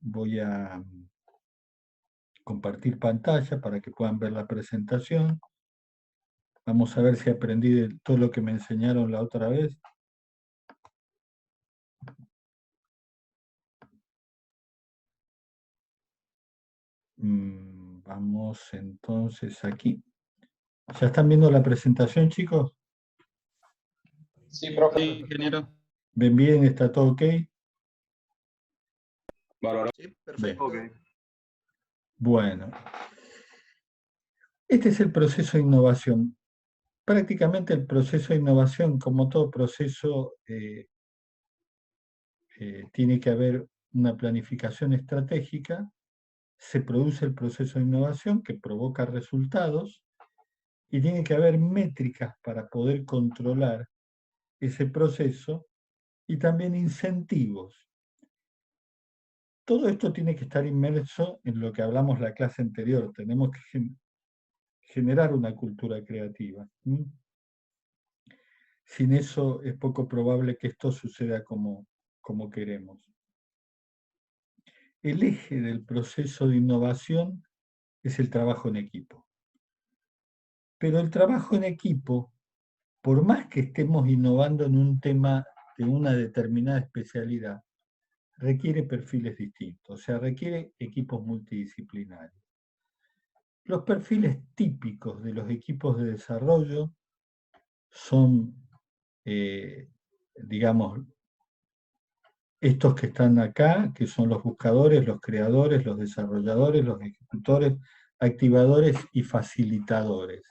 Voy a compartir pantalla para que puedan ver la presentación. Vamos a ver si aprendí de todo lo que me enseñaron la otra vez. Vamos entonces aquí. ¿Ya están viendo la presentación, chicos? Sí, profe. Sí, ingeniero. ¿Ven bien? ¿Está todo ok? Bárbaro. Sí, perfecto. Ok. Bueno. Este es el proceso de innovación. Prácticamente el proceso de innovación, como todo proceso, tiene que haber una planificación estratégica, se produce el proceso de innovación que provoca resultados y tiene que haber métricas para poder controlar ese proceso y también incentivos. Todo esto tiene que estar inmerso en lo que hablamos la clase anterior. Tenemos que generar una cultura creativa. Sin eso es poco probable que esto suceda como queremos. El eje del proceso de innovación es el trabajo en equipo. Pero el trabajo en equipo, por más que estemos innovando en un tema de una determinada especialidad, requiere perfiles distintos, o sea, requiere equipos multidisciplinarios. Los perfiles típicos de los equipos de desarrollo son, digamos, estos que están acá, que son los buscadores, los creadores, los desarrolladores, los ejecutores, activadores y facilitadores.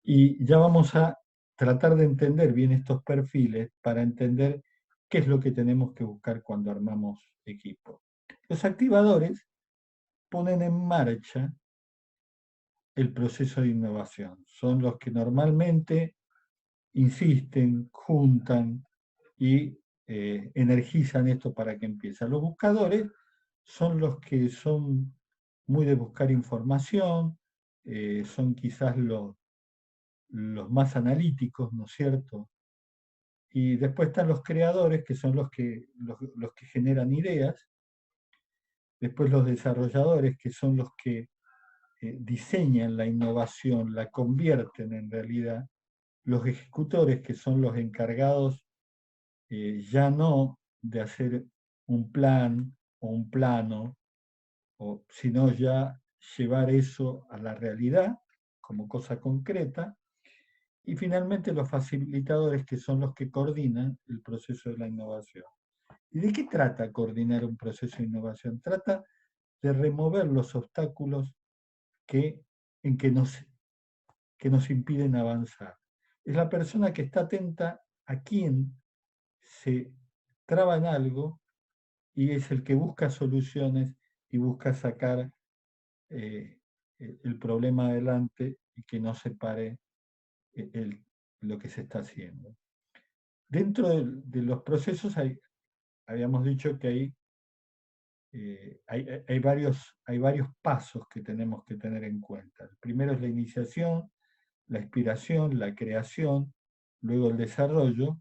Y ya vamos a tratar de entender bien estos perfiles para entender qué es lo que tenemos que buscar cuando armamos equipo. Los activadores ponen en marcha el proceso de innovación. Son los que normalmente insisten, juntan y energizan esto para que empiece. Los buscadores son los que son muy de buscar información, son quizás los más analíticos, ¿no es cierto? Y después están los creadores, que son los que generan ideas. Después los desarrolladores, que son los que diseñan la innovación, la convierten en realidad. Los ejecutores, que son los encargados ya no de hacer un plan o un plano, sino ya llevar eso a la realidad como cosa concreta. Y finalmente los facilitadores, que son los que coordinan el proceso de la innovación. ¿Y de qué trata coordinar un proceso de innovación? Trata de remover los obstáculos que nos impiden avanzar. Es la persona que está atenta a quién se traba en algo y es el que busca soluciones y busca sacar el problema adelante y que no se pare lo que se está haciendo. Dentro de los procesos habíamos dicho que hay varios pasos que tenemos que tener en cuenta. El primero es la iniciación, la inspiración, la creación, luego el desarrollo,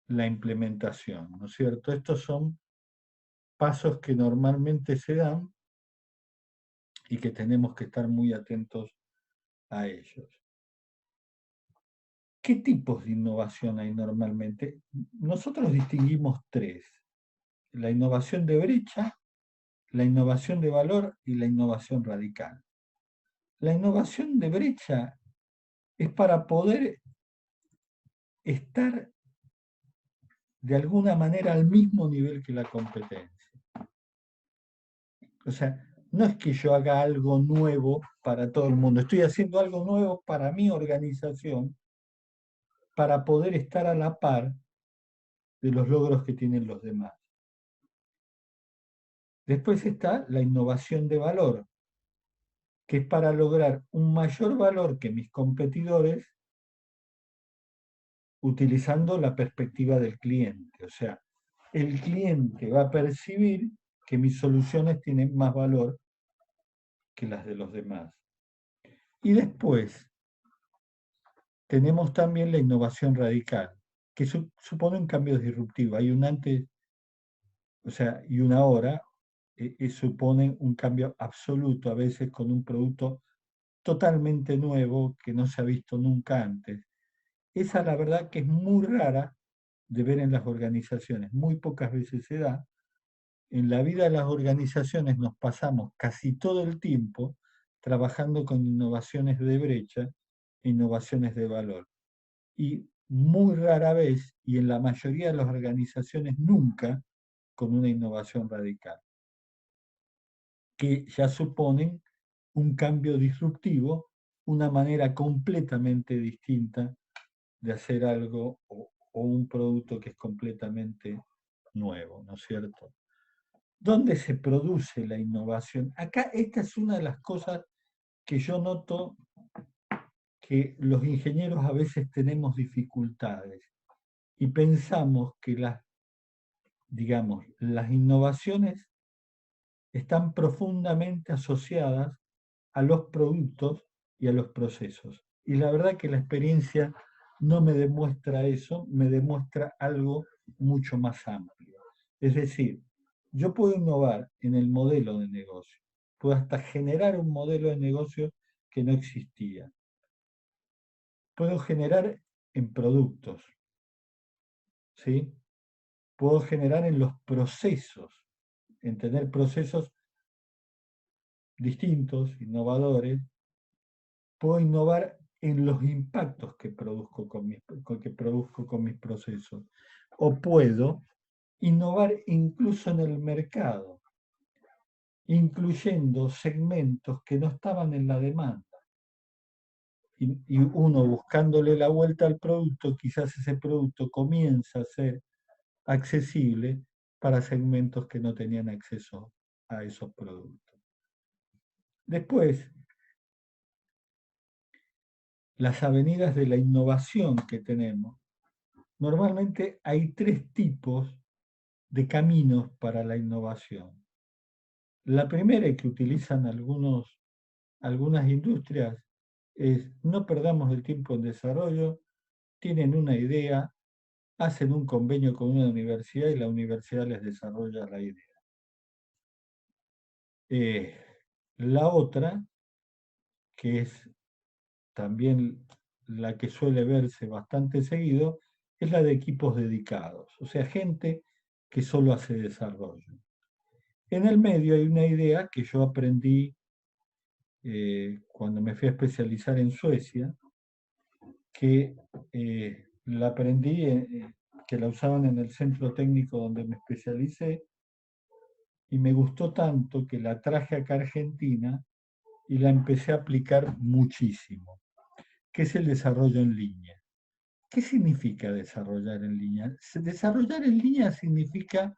la implementación, ¿no es cierto? Estos son pasos que normalmente se dan y que tenemos que estar muy atentos a ellos. ¿Qué tipos de innovación hay normalmente? Nosotros distinguimos tres: la innovación de brecha, la innovación de valor y la innovación radical. La innovación de brecha es para poder estar de alguna manera al mismo nivel que la competencia. O sea, no es que yo haga algo nuevo para todo el mundo, estoy haciendo algo nuevo para mi organización para poder estar a la par de los logros que tienen los demás. Después está la innovación de valor, que es para lograr un mayor valor que mis competidores utilizando la perspectiva del cliente. O sea, el cliente va a percibir que mis soluciones tienen más valor que las de los demás. Y después tenemos también la innovación radical, que supone un cambio disruptivo. Hay un antes, o sea, y una ahora, supone un cambio absoluto, a veces con un producto totalmente nuevo que no se ha visto nunca antes. Esa la verdad que es muy rara de ver en las organizaciones, muy pocas veces se da. En la vida de las organizaciones nos pasamos casi todo el tiempo trabajando con innovaciones de brecha e innovaciones de valor. Y muy rara vez, y en la mayoría de las organizaciones nunca, con una innovación radical, que ya suponen un cambio disruptivo, una manera completamente distinta de hacer algo o un producto que es completamente nuevo, ¿no es cierto? ¿Dónde se produce la innovación? Acá esta es una de las cosas que yo noto que los ingenieros a veces tenemos dificultades y pensamos que digamos, las innovaciones están profundamente asociadas a los productos y a los procesos. Y la verdad que la experiencia no me demuestra eso, me demuestra algo mucho más amplio. Es decir, yo puedo innovar en el modelo de negocio, puedo hasta generar un modelo de negocio que no existía. Puedo generar en productos, ¿sí? Puedo generar en los procesos, en tener procesos distintos, innovadores. Puedo innovar en los impactos que produzco con mis procesos. O puedo innovar incluso en el mercado, incluyendo segmentos que no estaban en la demanda. Y uno buscándole la vuelta al producto, quizás ese producto comienza a ser accesible para segmentos que no tenían acceso a esos productos. Después, las avenidas de la innovación que tenemos. Normalmente hay tres tipos de caminos para la innovación. La primera que utilizan algunas industrias es no perdamos el tiempo en desarrollo, tienen una idea, hacen un convenio con una universidad y la universidad les desarrolla la idea. La otra, que es también la que suele verse bastante seguido, es la de equipos dedicados, o sea, gente que solo hace desarrollo. En el medio hay una idea que yo aprendí cuando me fui a especializar en Suecia, que la aprendí, que la usaban en el centro técnico donde me especialicé, y me gustó tanto que la traje acá a Argentina y la empecé a aplicar muchísimo, que es el desarrollo en línea. ¿Qué significa desarrollar en línea? Desarrollar en línea significa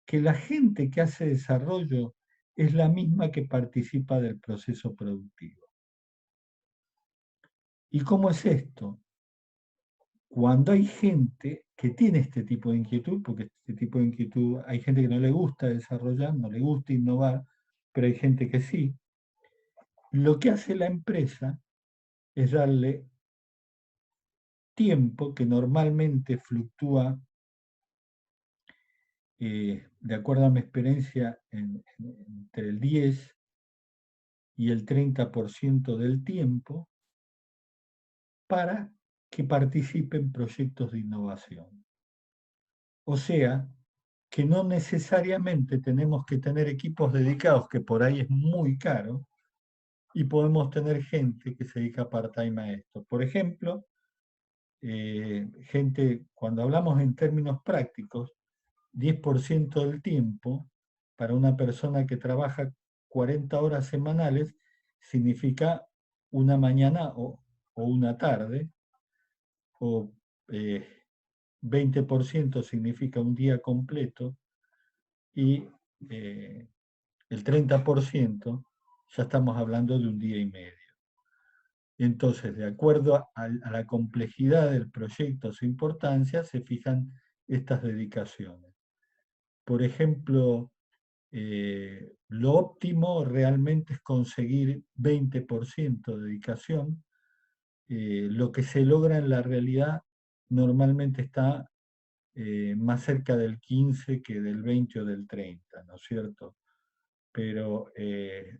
que la gente que hace desarrollo es la misma que participa del proceso productivo. ¿Y cómo es esto? Cuando hay gente que tiene este tipo de inquietud, porque este tipo de inquietud hay gente que no le gusta desarrollar, no le gusta innovar, pero hay gente que sí, lo que hace la empresa es darle tiempo que normalmente fluctúa, de acuerdo a mi experiencia, entre el 10 y el 30% del tiempo, para que participe en proyectos de innovación. O sea, que no necesariamente tenemos que tener equipos dedicados, que por ahí es muy caro, y podemos tener gente que se dedica part-time a esto. Por ejemplo, gente, cuando hablamos en términos prácticos, 10% del tiempo para una persona que trabaja 40 horas semanales significa una mañana o una tarde, o 20% significa un día completo, y el 30% ya estamos hablando de un día y medio. Entonces, de acuerdo a la complejidad del proyecto, su importancia, se fijan estas dedicaciones. Por ejemplo, lo óptimo realmente es conseguir 20% de dedicación. Lo que se logra en la realidad normalmente está más cerca del 15 que del 20 o del 30, ¿no es cierto? pero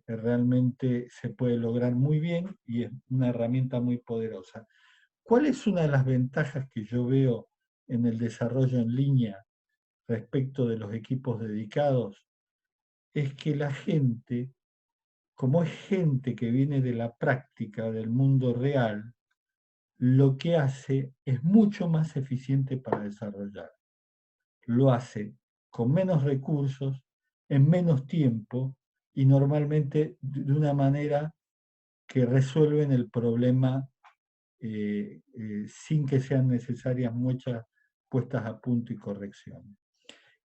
realmente se puede lograr muy bien y es una herramienta muy poderosa. ¿Cuál es una de las ventajas que yo veo en el desarrollo en línea respecto de los equipos dedicados? Es que la gente, como es gente que viene de la práctica, del mundo real, lo que hace es mucho más eficiente para desarrollar. Lo hace con menos recursos, en menos tiempo y normalmente de una manera que resuelven el problema sin que sean necesarias muchas puestas a punto y correcciones.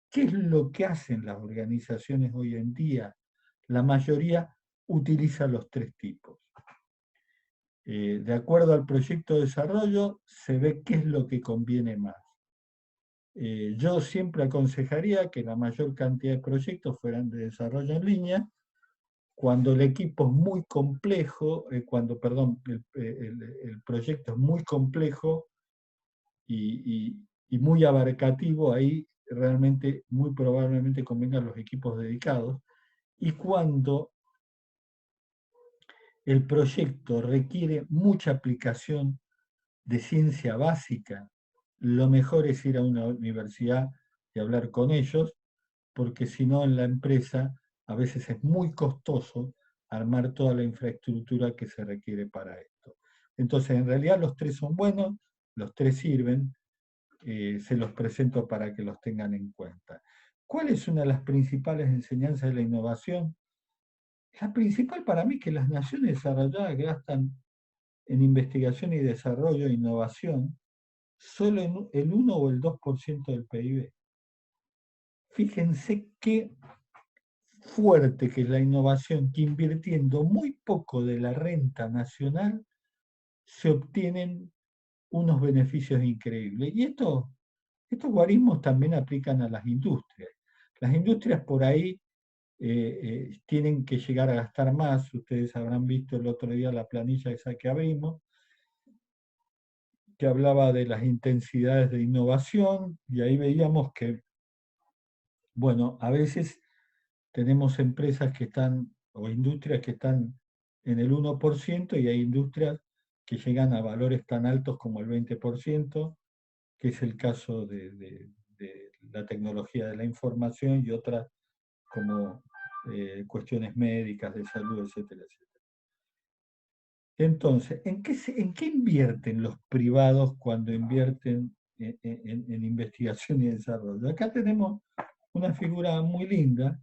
¿Qué es lo que hacen las organizaciones hoy en día? La mayoría utiliza los tres tipos. De acuerdo al proyecto de desarrollo, se ve qué es lo que conviene más. Yo siempre aconsejaría que la mayor cantidad de proyectos fueran de desarrollo en línea, cuando el equipo es muy complejo, perdón, el proyecto es muy complejo y muy abarcativo, ahí realmente muy probablemente convengan los equipos dedicados. Y cuando el proyecto requiere mucha aplicación de ciencia básica, lo mejor es ir a una universidad y hablar con ellos, porque si no en la empresa a veces es muy costoso armar toda la infraestructura que se requiere para esto. Entonces, en realidad los tres son buenos, los tres sirven, se los presento para que los tengan en cuenta. ¿Cuál es una de las principales enseñanzas de la innovación? La principal para mí es que las naciones desarrolladas gastan en investigación y desarrollo e innovación solo en el 1 o el 2% del PIB. Fíjense qué fuerte que es la innovación, que invirtiendo muy poco de la renta nacional se obtienen unos beneficios increíbles. Y estos guarismos también aplican a las industrias. Las industrias por ahí tienen que llegar a gastar más. Ustedes habrán visto el otro día la planilla esa que abrimos, que hablaba de las intensidades de innovación, y ahí veíamos que, bueno, a veces tenemos empresas que están, o industrias que están en el 1%, y hay industrias que llegan a valores tan altos como el 20%, que es el caso de la tecnología de la información y otras como cuestiones médicas, de salud, etcétera, etcétera. Entonces, ¿en qué invierten los privados cuando invierten en investigación y desarrollo? Acá tenemos una figura muy linda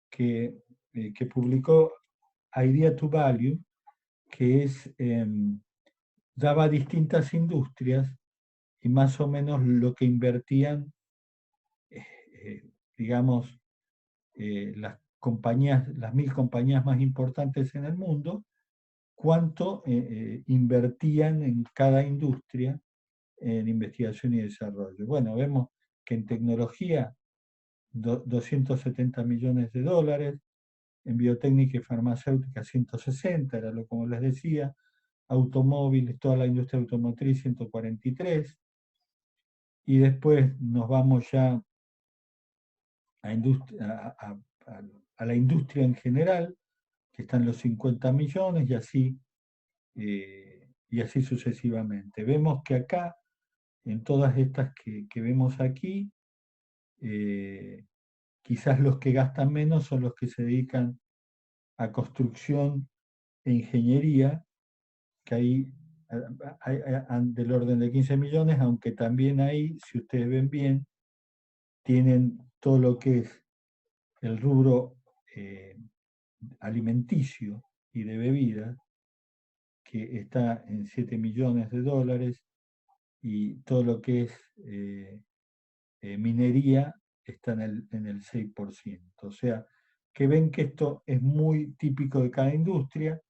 que publicó Idea to Value, que es, daba distintas industrias y más o menos lo que invertían, digamos, las compañías, las 1000 compañías más importantes en el mundo, cuánto invertían en cada industria en investigación y desarrollo. Bueno, vemos que en tecnología 270 millones de dólares, en biotécnica y farmacéutica 160, era lo como les decía, automóviles, toda la industria automotriz 143, y después nos vamos ya a la industria en general, que están los 50 millones y así sucesivamente. Vemos que acá, en todas estas que vemos aquí, quizás los que gastan menos son los que se dedican a construcción e ingeniería, que ahí hay del orden de 15 millones, aunque también ahí, si ustedes ven bien, tienen todo lo que es el rubro alimenticio y de bebidas, que está en 7 millones de dólares, y todo lo que es minería está en el 6%. O sea, que ven que esto es muy típico de cada industria.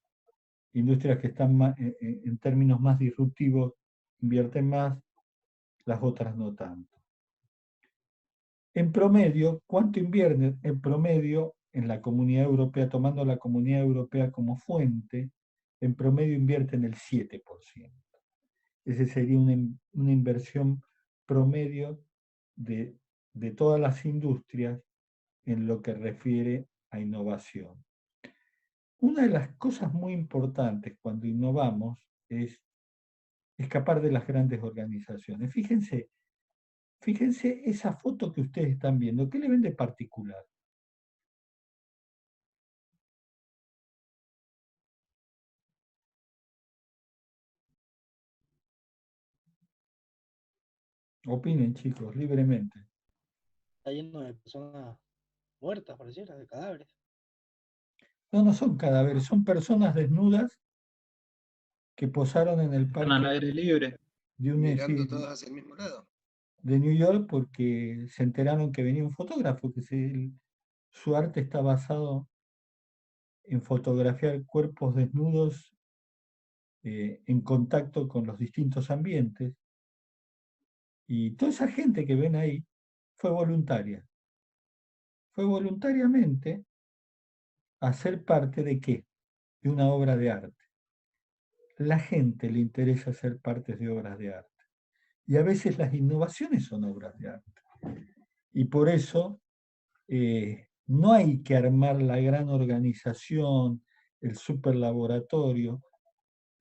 Industrias que están en términos más disruptivos invierten más, las otras no tanto. En promedio, ¿cuánto invierten en promedio en la Comunidad Europea, tomando la Comunidad Europea como fuente? En promedio invierten el 7%. Ese sería una inversión promedio de todas las industrias en lo que refiere a innovación. Una de las cosas muy importantes cuando innovamos es escapar de las grandes organizaciones. Fíjense esa foto que ustedes están viendo. ¿Qué le ven de particular? Opinen, chicos, libremente. Está lleno de personas muertas, pareciera, de cadáveres. No, no son cadáveres, son personas desnudas que posaron en el Están al parque aire libre. de Mirando todos hacia el mismo lado. de New York porque se enteraron que venía un fotógrafo, su arte está basado en fotografiar cuerpos desnudos en contacto con los distintos ambientes. Y toda esa gente que ven ahí fue voluntaria. Fue voluntariamente a ser parte de qué? De una obra de arte. La gente le interesa ser parte de obras de arte. Y a veces las innovaciones son obras de arte. Y por eso no hay que armar la gran organización, el super laboratorio.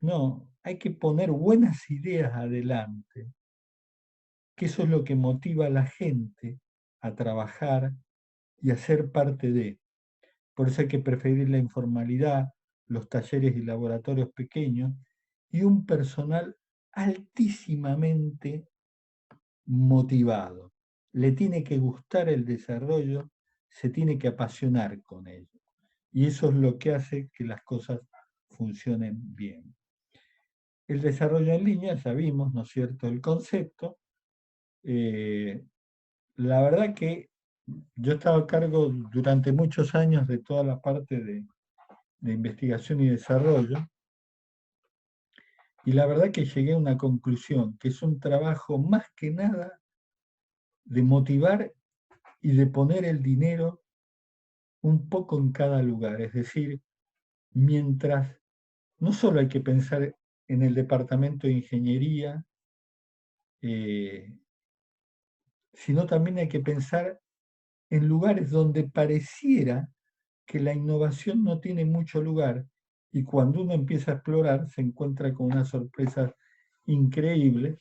No, hay que poner buenas ideas adelante, que eso es lo que motiva a la gente a trabajar y a ser parte de. Por eso hay que preferir la informalidad, los talleres y laboratorios pequeños y un personal altísimamente motivado. Le tiene que gustar el desarrollo, se tiene que apasionar con ello. Y eso es lo que hace que las cosas funcionen bien. El desarrollo en línea, ya vimos, ¿no es cierto?, el concepto. La verdad que yo he estado a cargo durante muchos años de toda la parte de investigación y desarrollo, y la verdad que llegué a una conclusión, que es un trabajo más que nada de motivar y de poner el dinero un poco en cada lugar. Es decir, mientras no solo hay que pensar en el departamento de ingeniería, sino también hay que pensar en lugares donde pareciera que la innovación no tiene mucho lugar y cuando uno empieza a explorar se encuentra con unas sorpresas increíbles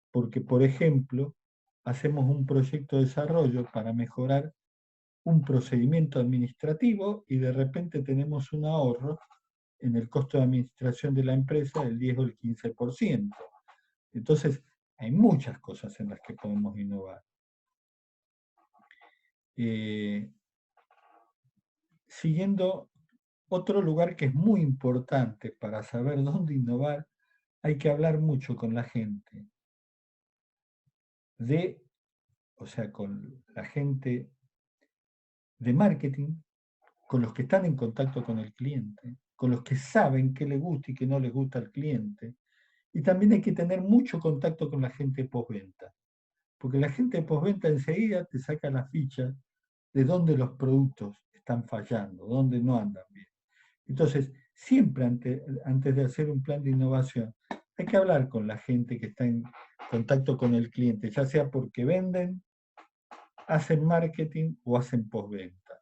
porque, por ejemplo, hacemos un proyecto de desarrollo para mejorar un procedimiento administrativo y de repente tenemos un ahorro en el costo de administración de la empresa del 10 o el 15%. Entonces, hay muchas cosas en las que podemos innovar. Siguiendo otro lugar que es muy importante para saber dónde innovar, hay que hablar mucho con la gente. O sea, con la gente de marketing, con los que están en contacto con el cliente, con los que saben qué le gusta y qué no le gusta al cliente. Y también hay que tener mucho contacto con la gente postventa, porque la gente postventa enseguida te saca la ficha de dónde los productos están fallando, dónde no andan bien. Entonces, siempre antes de hacer un plan de innovación, hay que hablar con la gente que está en contacto con el cliente, ya sea porque venden, hacen marketing o hacen postventa.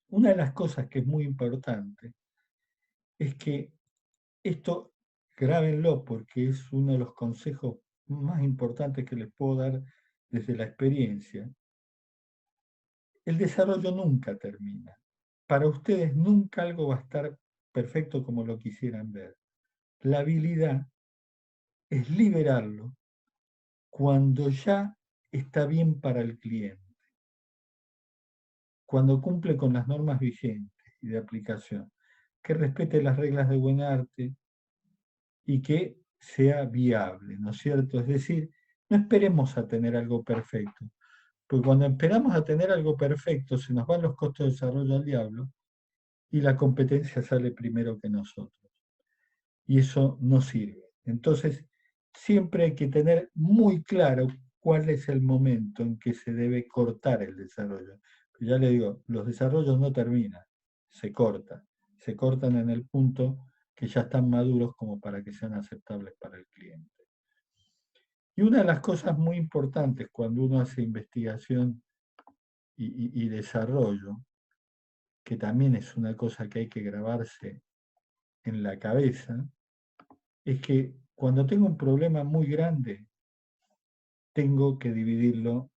Una de las cosas que es muy importante es que esto, grábenlo porque es uno de los consejos más importantes que les puedo dar desde la experiencia. El desarrollo nunca termina. Para ustedes nunca algo va a estar perfecto como lo quisieran ver. La habilidad es liberarlo cuando ya está bien para el cliente, cuando cumple con las normas vigentes y de aplicación, que respete las reglas de buen arte y que sea viable, ¿no es cierto? Es decir, no esperemos a tener algo perfecto, porque cuando esperamos a tener algo perfecto se nos van los costos de desarrollo al diablo y la competencia sale primero que nosotros. Y eso no sirve. Entonces, siempre hay que tener muy claro cuál es el momento en que se debe cortar el desarrollo. Ya le digo, los desarrollos no terminan, se cortan. Se cortan en el punto que ya están maduros como para que sean aceptables para el cliente. Y una de las cosas muy importantes cuando uno hace investigación y desarrollo que también es una cosa que hay que grabarse en la cabeza, es que cuando tengo un problema muy grande, tengo que dividirlo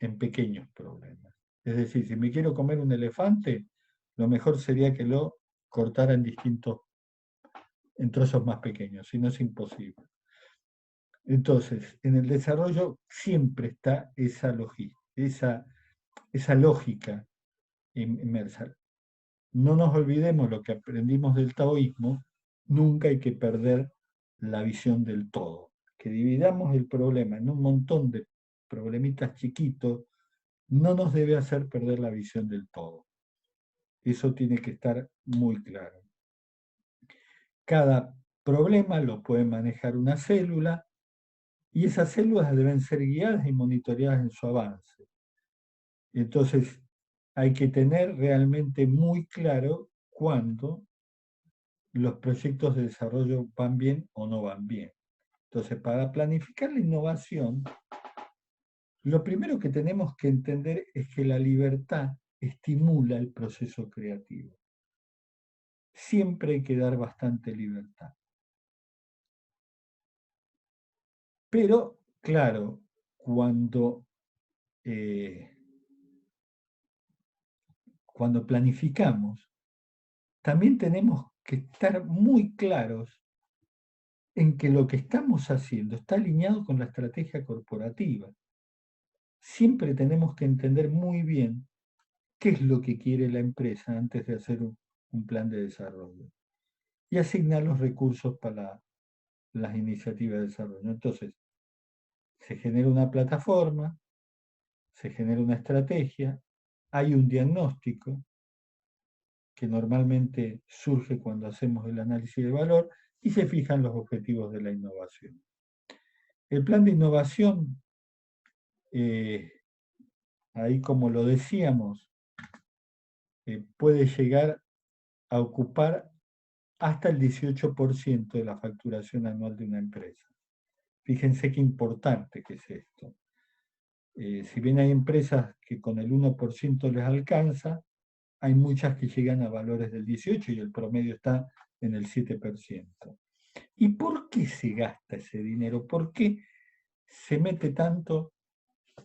en pequeños problemas. Es decir, si me quiero comer un elefante, lo mejor sería que lo cortara en trozos más pequeños, si no es imposible. Entonces, en el desarrollo siempre está esa lógica inmersa. No nos olvidemos lo que aprendimos del taoísmo, nunca hay que perder la visión del todo. Que dividamos el problema en un montón de problemitas chiquitos no nos debe hacer perder la visión del todo. Eso tiene que estar muy claro. Cada problema lo puede manejar una célula y esas células deben ser guiadas y monitoreadas en su avance. Entonces, hay que tener realmente muy claro cuándo los proyectos de desarrollo van bien o no van bien. Entonces, para planificar la innovación, lo primero que tenemos que entender es que la libertad estimula el proceso creativo. Siempre hay que dar bastante libertad. Pero, claro, cuando planificamos, también tenemos que estar muy claros en que lo que estamos haciendo está alineado con la estrategia corporativa. Siempre tenemos que entender muy bien qué es lo que quiere la empresa antes de hacer un plan de desarrollo y asignar los recursos para las iniciativas de desarrollo. Entonces, se genera una plataforma, se genera una estrategia, hay un diagnóstico que normalmente surge cuando hacemos el análisis de valor y se fijan los objetivos de la innovación. El plan de innovación, ahí como lo decíamos, puede llegar a ocupar hasta el 18% de la facturación anual de una empresa. Fíjense qué importante que es esto. Si bien hay empresas que con el 1% les alcanza, hay muchas que llegan a valores del 18% y el promedio está en el 7%. ¿Y por qué se gasta ese dinero? ¿Por qué se mete tanto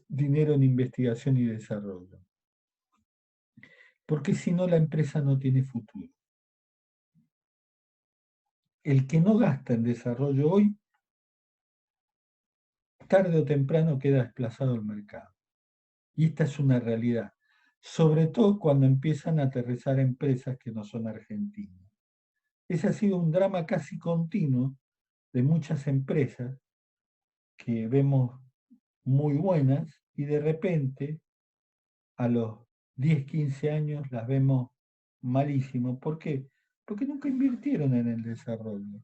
dinero en investigación y desarrollo? Porque si no, la empresa no tiene futuro. El que no gasta en desarrollo hoy, tarde o temprano queda desplazado al mercado. Y esta es una realidad, sobre todo cuando empiezan a aterrizar empresas que no son argentinas. Ese ha sido un drama casi continuo de muchas empresas que vemos muy buenas y de repente a los 10, 15 años las vemos malísimo. ¿Por qué? Porque nunca invirtieron en el desarrollo.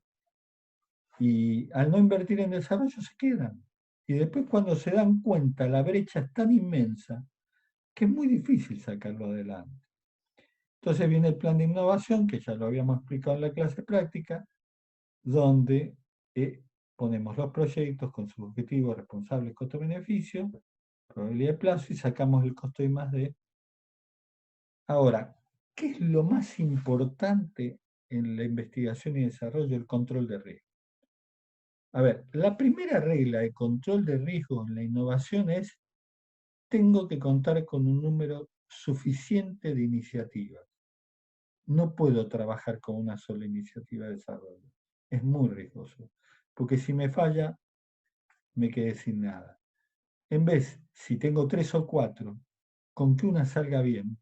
Y al no invertir en desarrollo se quedan. Y después cuando se dan cuenta, la brecha es tan inmensa que es muy difícil sacarlo adelante. Entonces viene el plan de innovación, que ya lo habíamos explicado en la clase práctica, donde ponemos los proyectos con sus objetivos responsables, costo-beneficio, probabilidad de plazo y sacamos el costo I más D. Ahora, ¿qué es lo más importante en la investigación y desarrollo? El control de riesgo. A ver, la primera regla de control de riesgo en la innovación es: tengo que contar con un número suficiente de iniciativas. No puedo trabajar con una sola iniciativa de desarrollo. Es muy riesgoso, porque si me falla, me quedé sin nada. En vez, si tengo 3 o 4, con que una salga bien,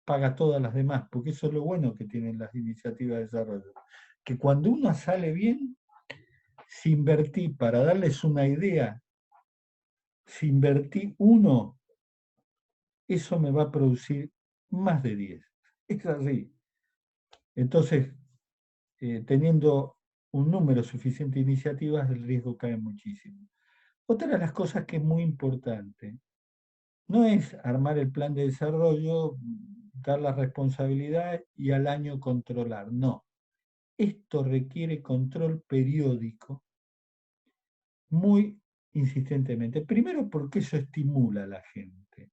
paga todas las demás, porque eso es lo bueno que tienen las iniciativas de desarrollo. Que cuando una sale bien, si invertí, para darles una idea, si invertí 1, eso me va a producir más de 10. Es así. Entonces, teniendo un número suficiente de iniciativas, el riesgo cae muchísimo. Otra de las cosas que es muy importante no es armar el plan de desarrollo, dar las responsabilidades y al año controlar. No. Esto requiere control periódico muy insistentemente. Primero porque eso estimula a la gente.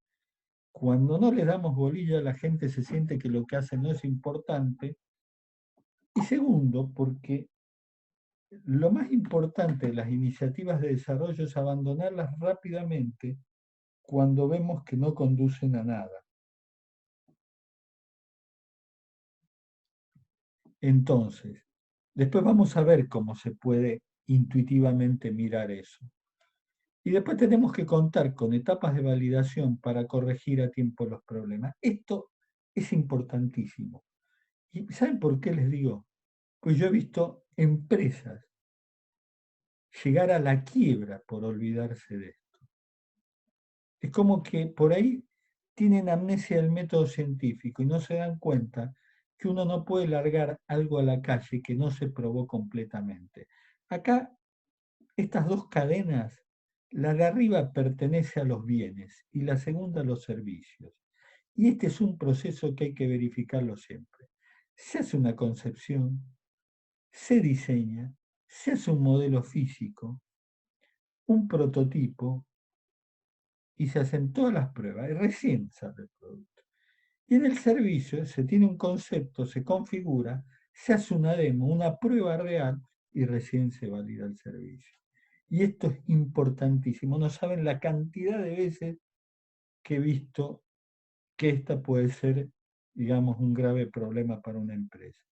cuando no le damos bolilla, la gente se siente que lo que hace no es importante. Y segundo, porque lo más importante de las iniciativas de desarrollo es abandonarlas rápidamente cuando vemos que no conducen a nada. Entonces, después vamos a ver cómo se puede intuitivamente mirar eso. Y después tenemos que contar con etapas de validación para corregir a tiempo los problemas. Esto es importantísimo. ¿Y saben por qué les digo? Pues yo he visto empresas llegar a la quiebra por olvidarse de esto. Es como que por ahí tienen amnesia del método científico y no se dan cuenta que uno no puede largar algo a la calle que no se probó completamente. Acá, estas dos cadenas, la de arriba pertenece a los bienes y la segunda a los servicios. Y este es un proceso que hay que verificarlo siempre. Se hace una concepción, se diseña, se hace un modelo físico, un prototipo, y se hacen todas las pruebas, y recién sale el producto. Y en el servicio se tiene un concepto, se configura, se hace una demo, una prueba real, y recién se valida el servicio. Y esto es importantísimo. No saben la cantidad de veces que he visto que esta puede ser, digamos, un grave problema para una empresa.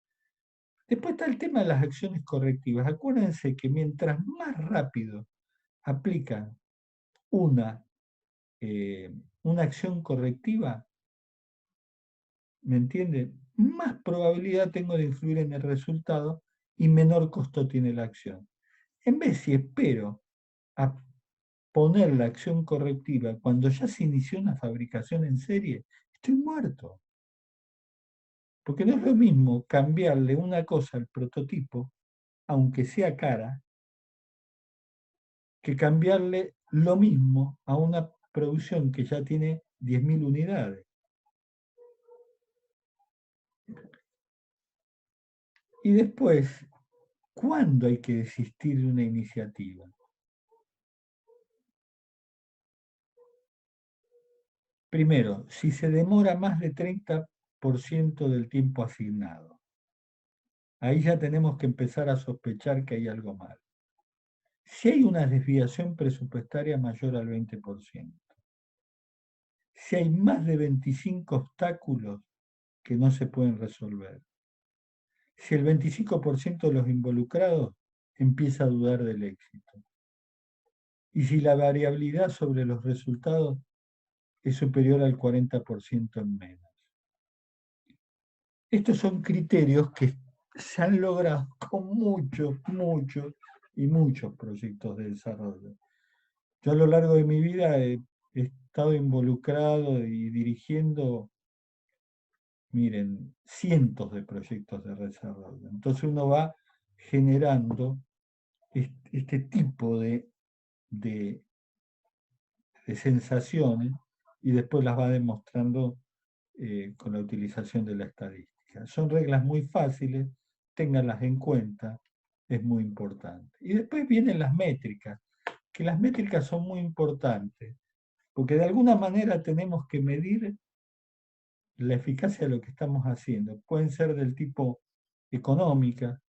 Después está el tema de las acciones correctivas. Acuérdense que mientras más rápido aplican una, una acción correctiva, ¿me entiende? Más probabilidad tengo de influir en el resultado y menor costo tiene la acción. En vez si espero a poner la acción correctiva cuando ya se inició una fabricación en serie, estoy muerto. Porque no es lo mismo cambiarle una cosa al prototipo, aunque sea cara, que cambiarle lo mismo a una producción que ya tiene 10.000 unidades. Y después, ¿cuándo hay que desistir de una iniciativa? Primero, si se demora más de 30% del tiempo asignado. Ahí ya tenemos que empezar a sospechar que hay algo mal. Si hay una desviación presupuestaria mayor al 20%. Si hay más de 25 obstáculos que no se pueden resolver. Si el 25% de los involucrados empieza a dudar del éxito. Y si la variabilidad sobre los resultados es superior al 40% en menos. Estos son criterios que se han logrado con muchos y muchos proyectos de desarrollo. Yo a lo largo de mi vida he estado involucrado y dirigiendo, miren, cientos de proyectos de desarrollo. Entonces uno va generando este tipo de sensaciones y después las va demostrando con la utilización de la estadística. Son reglas muy fáciles, ténganlas en cuenta, es muy importante. Y después vienen las métricas, que las métricas son muy importantes, porque de alguna manera tenemos que medir la eficacia de lo que estamos haciendo. Pueden ser del tipo económica,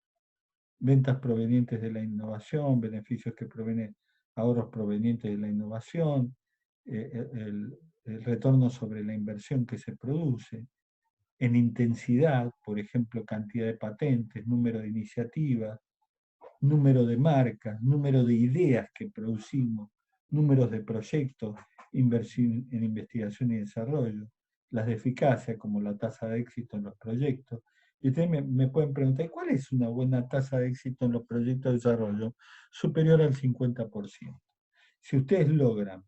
ventas provenientes de la innovación, beneficios que provienen, ahorros provenientes de la innovación, el retorno sobre la inversión que se produce, en intensidad, por ejemplo, cantidad de patentes, número de iniciativas, número de marcas, número de ideas que producimos, números de proyectos, inversión en investigación y desarrollo, las de eficacia, como la tasa de éxito en los proyectos. Y ustedes me pueden preguntar, ¿cuál es una buena tasa de éxito en los proyectos de desarrollo? Superior al 50%. Si ustedes logran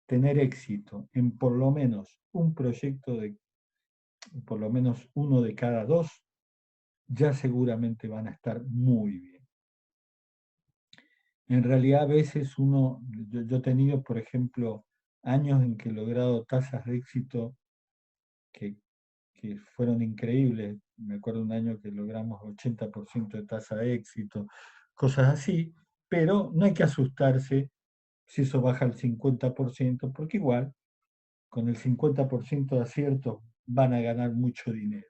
tener éxito en por lo menos un proyecto de por lo menos uno de cada dos, ya seguramente van a estar muy bien. En realidad a veces yo he tenido, por ejemplo, años en que he logrado tasas de éxito que, que fueron increíbles. Me acuerdo un año que logramos 80% de tasa de éxito, cosas así, pero no hay que asustarse si eso baja al 50%, porque igual con el 50% de acierto van a ganar mucho dinero.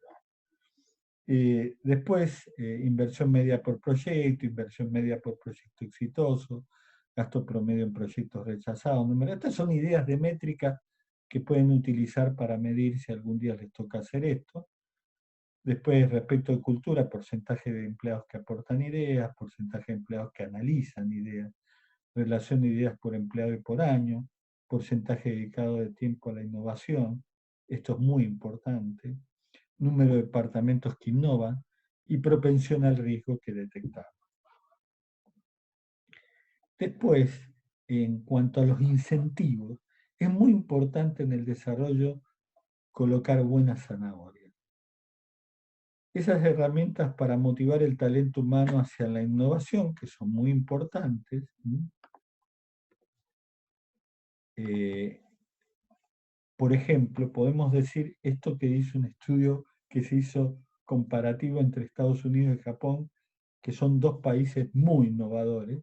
Después, inversión media por proyecto, inversión media por proyecto exitoso, gasto promedio en proyectos rechazados. Estas son ideas de métrica que pueden utilizar para medir si algún día les toca hacer esto. Después, respecto de cultura, porcentaje de empleados que aportan ideas, porcentaje de empleados que analizan ideas, relación de ideas por empleado y por año, porcentaje dedicado de tiempo a la innovación, esto es muy importante, número de departamentos que innovan y propensión al riesgo que detectamos. Después, en cuanto a los incentivos, es muy importante en el desarrollo colocar buenas zanahorias. Esas herramientas para motivar el talento humano hacia la innovación, que son muy importantes, por ejemplo, podemos decir esto que dice un estudio que se hizo comparativo entre Estados Unidos y Japón, que son dos países muy innovadores,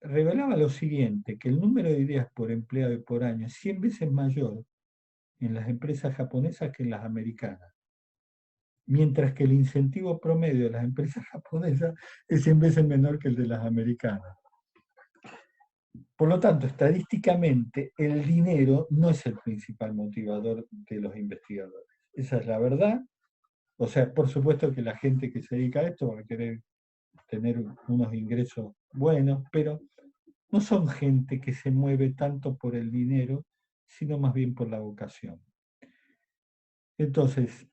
revelaba lo siguiente, que el número de ideas por empleado y por año es 100 veces mayor en las empresas japonesas que en las americanas, mientras que el incentivo promedio de las empresas japonesas es 100 veces menor que el de las americanas. Por lo tanto, estadísticamente, el dinero no es el principal motivador de los investigadores. Esa es la verdad. O sea, por supuesto que la gente que se dedica a esto va a querer tener unos ingresos buenos, pero no son gente que se mueve tanto por el dinero, sino más bien por la vocación. Entonces,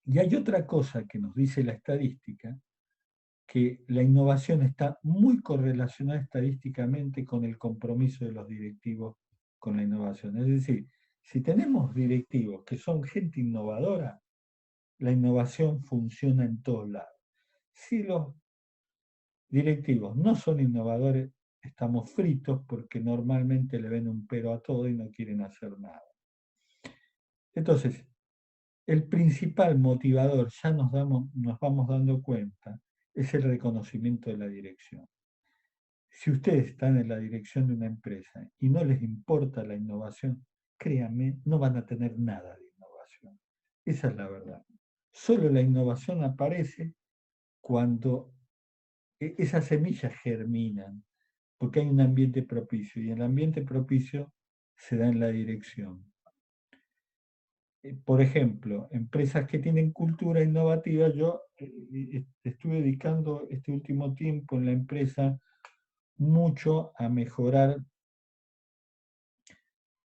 y hay otra cosa que nos dice la estadística, que la innovación está muy correlacionada estadísticamente con el compromiso de los directivos con la innovación. Es decir, si tenemos directivos que son gente innovadora, la innovación funciona en todos lados. Si los directivos no son innovadores, estamos fritos porque normalmente le ven un pero a todo y no quieren hacer nada. Entonces, el principal motivador, ya nos vamos dando cuenta, es el reconocimiento de la dirección. Si ustedes están en la dirección de una empresa y no les importa la innovación, créanme, no van a tener nada de innovación. Esa es la verdad. Solo la innovación aparece cuando esas semillas germinan, porque hay un ambiente propicio, y el ambiente propicio se da en la dirección. Por ejemplo, empresas que tienen cultura innovativa, yo estuve dedicando este último tiempo en la empresa mucho a mejorar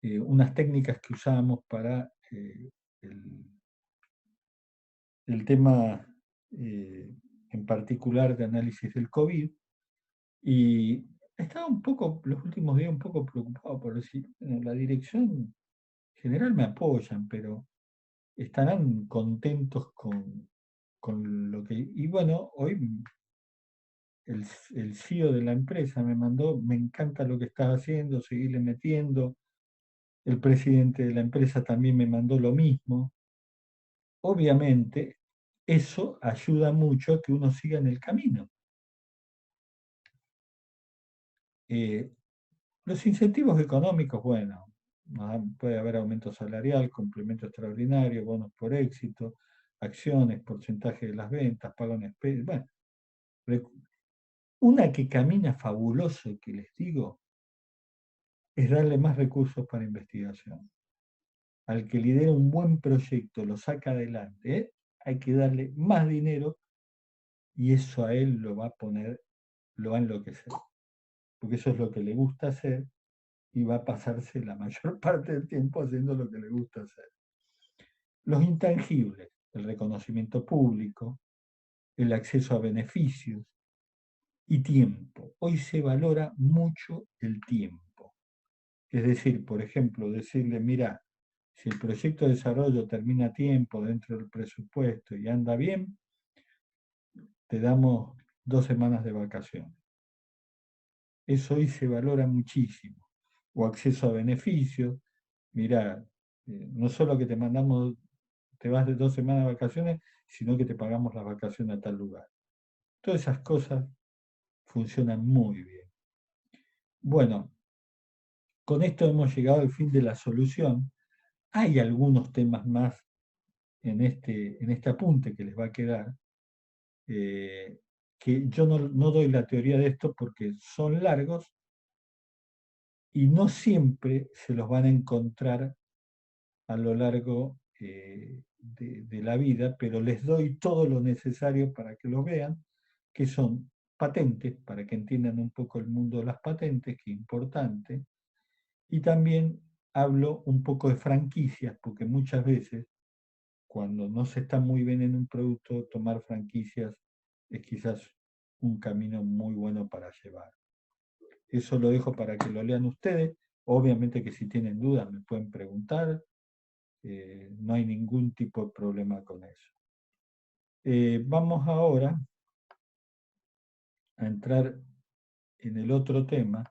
unas técnicas que usábamos para el tema en particular de análisis del COVID, y estaba un poco, los últimos días, un poco preocupado por decir, bueno, la dirección general me apoyan, pero estarán contentos con lo que... Y bueno, hoy el CEO de la empresa me mandó, me encanta lo que estás haciendo, seguirle metiendo. El presidente de la empresa también me mandó lo mismo. Obviamente, eso ayuda mucho a que uno siga en el camino. Los incentivos económicos, bueno, puede haber aumento salarial, complemento extraordinario, bonos por éxito, acciones, porcentaje de las ventas, pago en especie. Bueno, una que camina fabuloso, que les digo, es darle más recursos para investigación. Al que lidera un buen proyecto, lo saca adelante, hay que darle más dinero y eso a él lo va a enloquecer. Porque eso es lo que le gusta hacer y va a pasarse la mayor parte del tiempo haciendo lo que le gusta hacer. Los intangibles, el reconocimiento público, el acceso a beneficios y tiempo. Hoy se valora mucho el tiempo. Es decir, por ejemplo, decirle, mira, si el proyecto de desarrollo termina a tiempo dentro del presupuesto y anda bien, te damos 2 semanas de vacaciones. Eso hoy se valora muchísimo. O acceso a beneficios. Mira, no solo que te mandamos, te vas de 2 semanas de vacaciones, sino que te pagamos las vacaciones a tal lugar. Todas esas cosas funcionan muy bien. Bueno, con esto hemos llegado al fin de la solución. Hay algunos temas más en este apunte que les va a quedar, que yo no doy la teoría de esto porque son largos y no siempre se los van a encontrar a lo largo de la vida, pero les doy todo lo necesario para que los vean, que son patentes, para que entiendan un poco el mundo de las patentes, que es importante, y también hablo un poco de franquicias, porque muchas veces, cuando no se está muy bien en un producto, tomar franquicias es quizás un camino muy bueno para llevar. Eso lo dejo para que lo lean ustedes. Obviamente que si tienen dudas me pueden preguntar. No hay ningún tipo de problema con eso. Vamos ahora a entrar en el otro tema,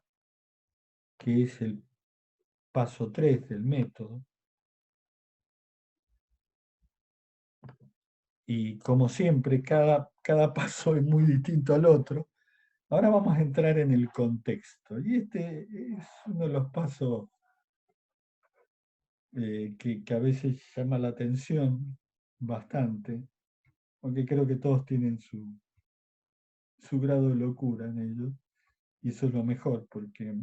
que es el paso 3 del método. Y como siempre, cada paso es muy distinto al otro. Ahora vamos a entrar en el contexto. Y este es uno de los pasos que a veces llama la atención bastante, aunque creo que todos tienen su grado de locura en ello. Y eso es lo mejor, porque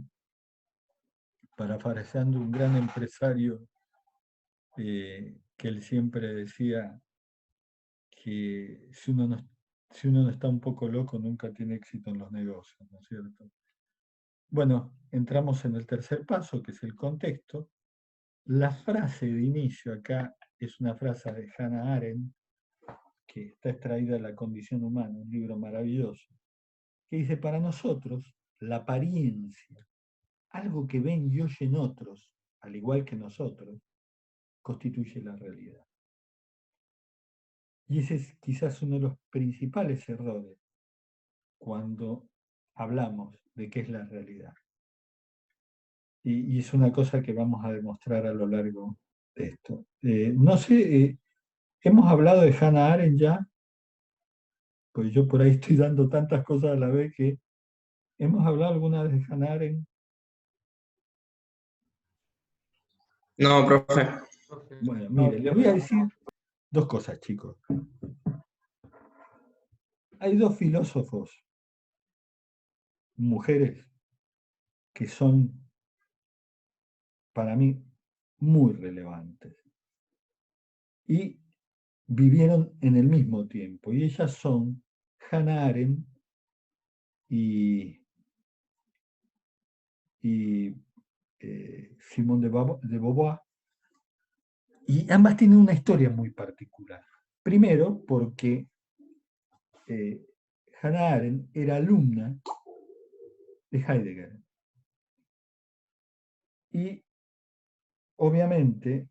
parafraseando un gran empresario que él siempre decía que si uno no está un poco loco, nunca tiene éxito en los negocios, ¿no es cierto? Bueno, entramos en el tercer paso, que es el contexto. La frase de inicio acá es una frase de Hannah Arendt, que está extraída de La condición humana, un libro maravilloso, que dice, para nosotros, la apariencia, algo que ven y oyen otros, al igual que nosotros, constituye la realidad. Y ese es quizás uno de los principales errores cuando hablamos de qué es la realidad. Y es una cosa que vamos a demostrar a lo largo de esto. No sé, hemos hablado de Hannah Arendt ya, pues yo por ahí estoy dando tantas cosas a la vez que hemos hablado alguna vez de Hannah Arendt. No, profe. Bueno, mire, les voy a decir dos cosas, chicos. Hay dos filósofos, mujeres, que son, para mí, muy relevantes. Y vivieron en el mismo tiempo. Y ellas son Hannah Arendt y Simone de Beauvoir. Y ambas tienen una historia muy particular. Primero, porque Hannah Arendt era alumna de Heidegger. Y obviamente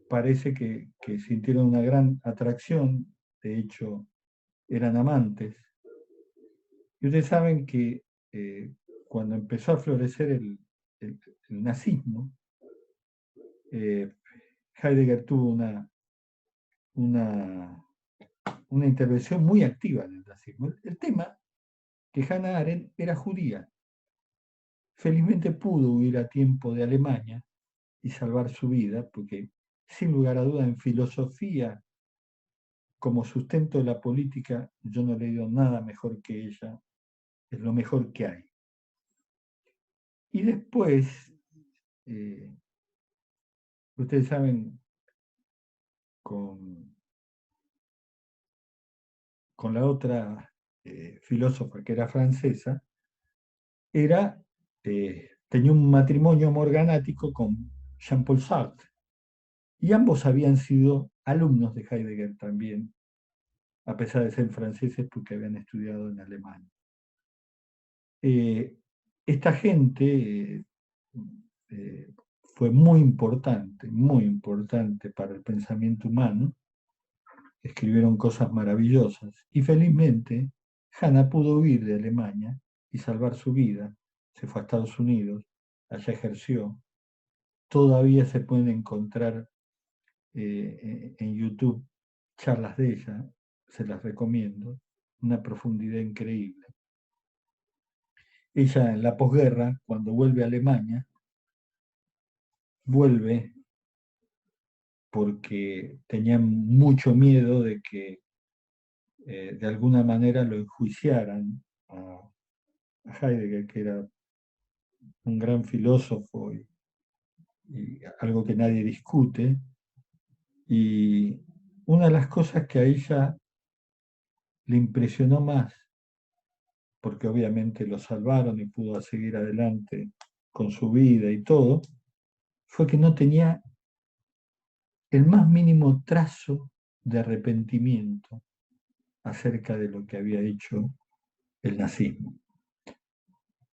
parece que sintieron una gran atracción, de hecho eran amantes. Y ustedes saben que cuando empezó a florecer el nazismo, Heidegger tuvo una intervención muy activa en el nazismo. El tema que Hannah Arendt era judía. Felizmente pudo huir a tiempo de Alemania y salvar su vida, porque sin lugar a duda en filosofía como sustento de la política yo no he leído nada mejor que ella, es lo mejor que hay. Y después, ustedes saben, con la otra filósofa que era francesa, tenía un matrimonio morganático con Jean-Paul Sartre. Y ambos habían sido alumnos de Heidegger también, a pesar de ser franceses porque habían estudiado en Alemania. Esta gente fue muy importante para el pensamiento humano. Escribieron cosas maravillosas y felizmente Hannah pudo huir de Alemania y salvar su vida. Se fue a Estados Unidos, allá ejerció. Todavía se pueden encontrar en YouTube charlas de ella, se las recomiendo, una profundidad increíble. Ella en la posguerra, cuando vuelve a Alemania, vuelve porque tenía mucho miedo de que de alguna manera lo enjuiciaran a Heidegger, que era un gran filósofo y algo que nadie discute. Y una de las cosas que a ella le impresionó más, porque obviamente lo salvaron y pudo seguir adelante con su vida y todo, fue que no tenía el más mínimo trazo de arrepentimiento acerca de lo que había hecho el nazismo.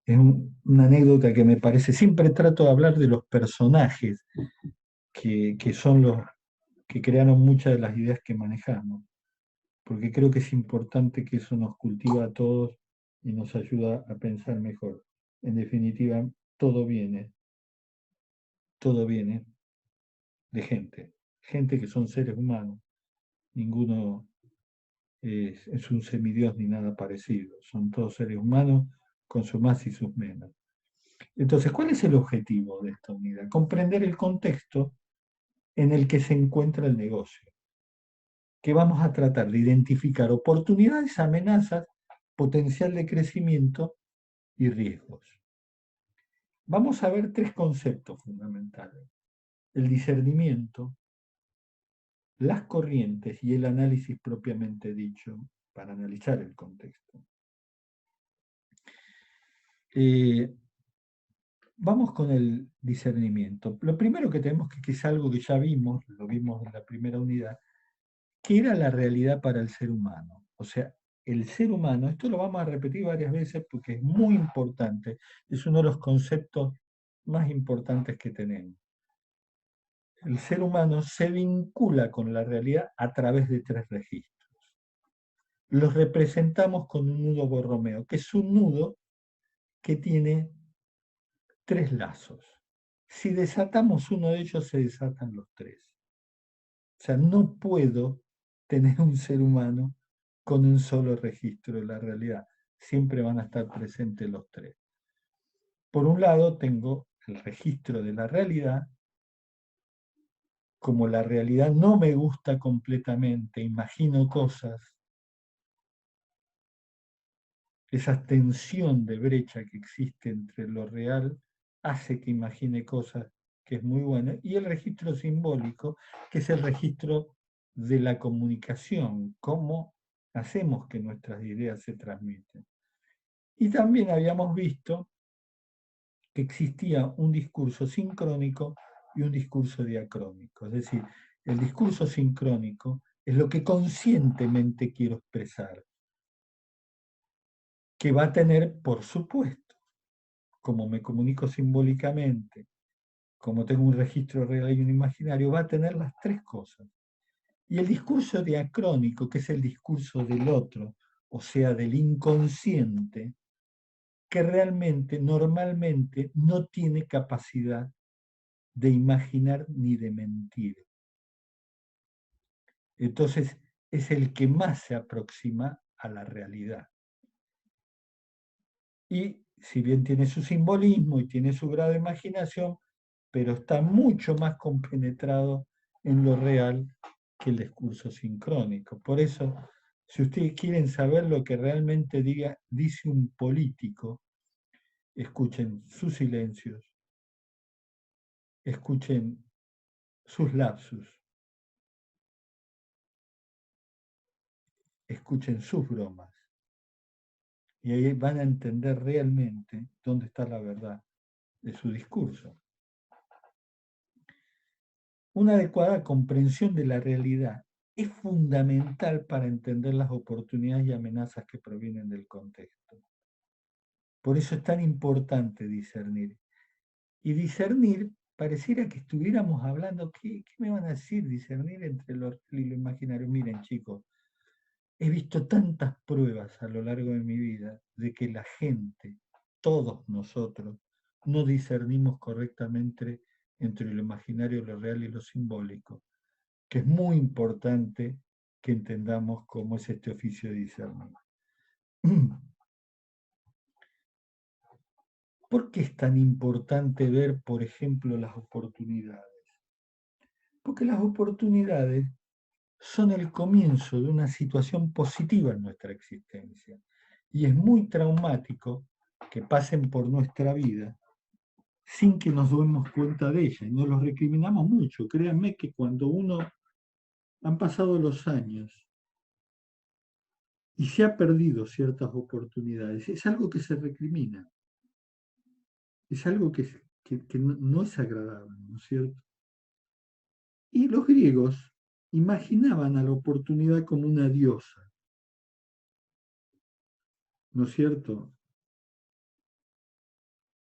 Es una anécdota que me parece, siempre trato de hablar de los personajes que son los que crearon muchas de las ideas que manejamos, porque creo que es importante que eso nos cultiva a todos y nos ayuda a pensar mejor. En definitiva, todo viene de gente que son seres humanos, ninguno es un semidios ni nada parecido, son todos seres humanos con sus más y sus menos. Entonces, ¿cuál es el objetivo de esta unidad? Comprender el contexto en el que se encuentra el negocio, que vamos a tratar de identificar oportunidades, amenazas, potencial de crecimiento y riesgos. Vamos a ver tres conceptos fundamentales: el discernimiento, las corrientes y el análisis propiamente dicho para analizar el contexto. Vamos con el discernimiento. Lo primero que tenemos que es algo que ya vimos, lo vimos en la primera unidad, que era la realidad para el ser humano. O sea, el ser humano, esto lo vamos a repetir varias veces porque es muy importante, es uno de los conceptos más importantes que tenemos. El ser humano se vincula con la realidad a través de tres registros. Los representamos con un nudo Borromeo, que es un nudo que tiene tres lazos. Si desatamos uno de ellos, se desatan los tres. O sea, no puedo tener un ser humano con un solo registro de la realidad. Siempre van a estar presentes los tres. Por un lado, tengo el registro de la realidad. Como la realidad no me gusta completamente, imagino cosas, esa tensión de brecha que existe entre lo real hace que imagine cosas, que es muy buena, y el registro simbólico, que es el registro de la comunicación, cómo hacemos que nuestras ideas se transmiten. Y también habíamos visto que existía un discurso sincrónico y un discurso diacrónico, es decir, el discurso sincrónico es lo que conscientemente quiero expresar, que va a tener, por supuesto, como me comunico simbólicamente, como tengo un registro real y un imaginario, va a tener las tres cosas. Y el discurso diacrónico, que es el discurso del otro, o sea, del inconsciente, que realmente, normalmente, no tiene capacidad de imaginar ni de mentir. Entonces, es el que más se aproxima a la realidad. Y si bien tiene su simbolismo y tiene su grado de imaginación, pero está mucho más compenetrado en lo real que el discurso sincrónico. Por eso, si ustedes quieren saber lo que realmente dice un político, escuchen sus silencios, escuchen sus lapsus, escuchen sus bromas. Y ahí van a entender realmente dónde está la verdad de su discurso. Una adecuada comprensión de la realidad es fundamental para entender las oportunidades y amenazas que provienen del contexto. Por eso es tan importante discernir. Y discernir, pareciera que estuviéramos hablando, ¿qué me van a decir? Discernir entre lo real y lo imaginario. Miren, chicos, he visto tantas pruebas a lo largo de mi vida de que la gente, todos nosotros, no discernimos correctamente entre lo imaginario, lo real y lo simbólico, que es muy importante que entendamos cómo es este oficio de discernir. ¿Por qué es tan importante ver, por ejemplo, las oportunidades? Porque las oportunidades son el comienzo de una situación positiva en nuestra existencia. Y es muy traumático que pasen por nuestra vida sin que nos demos cuenta de ella. Y nos lo recriminamos mucho. Créanme que cuando han pasado los años y se ha perdido ciertas oportunidades, es algo que se recrimina. Es algo que no es agradable, ¿no es cierto? Y los griegos imaginaban a la oportunidad como una diosa, ¿no es cierto?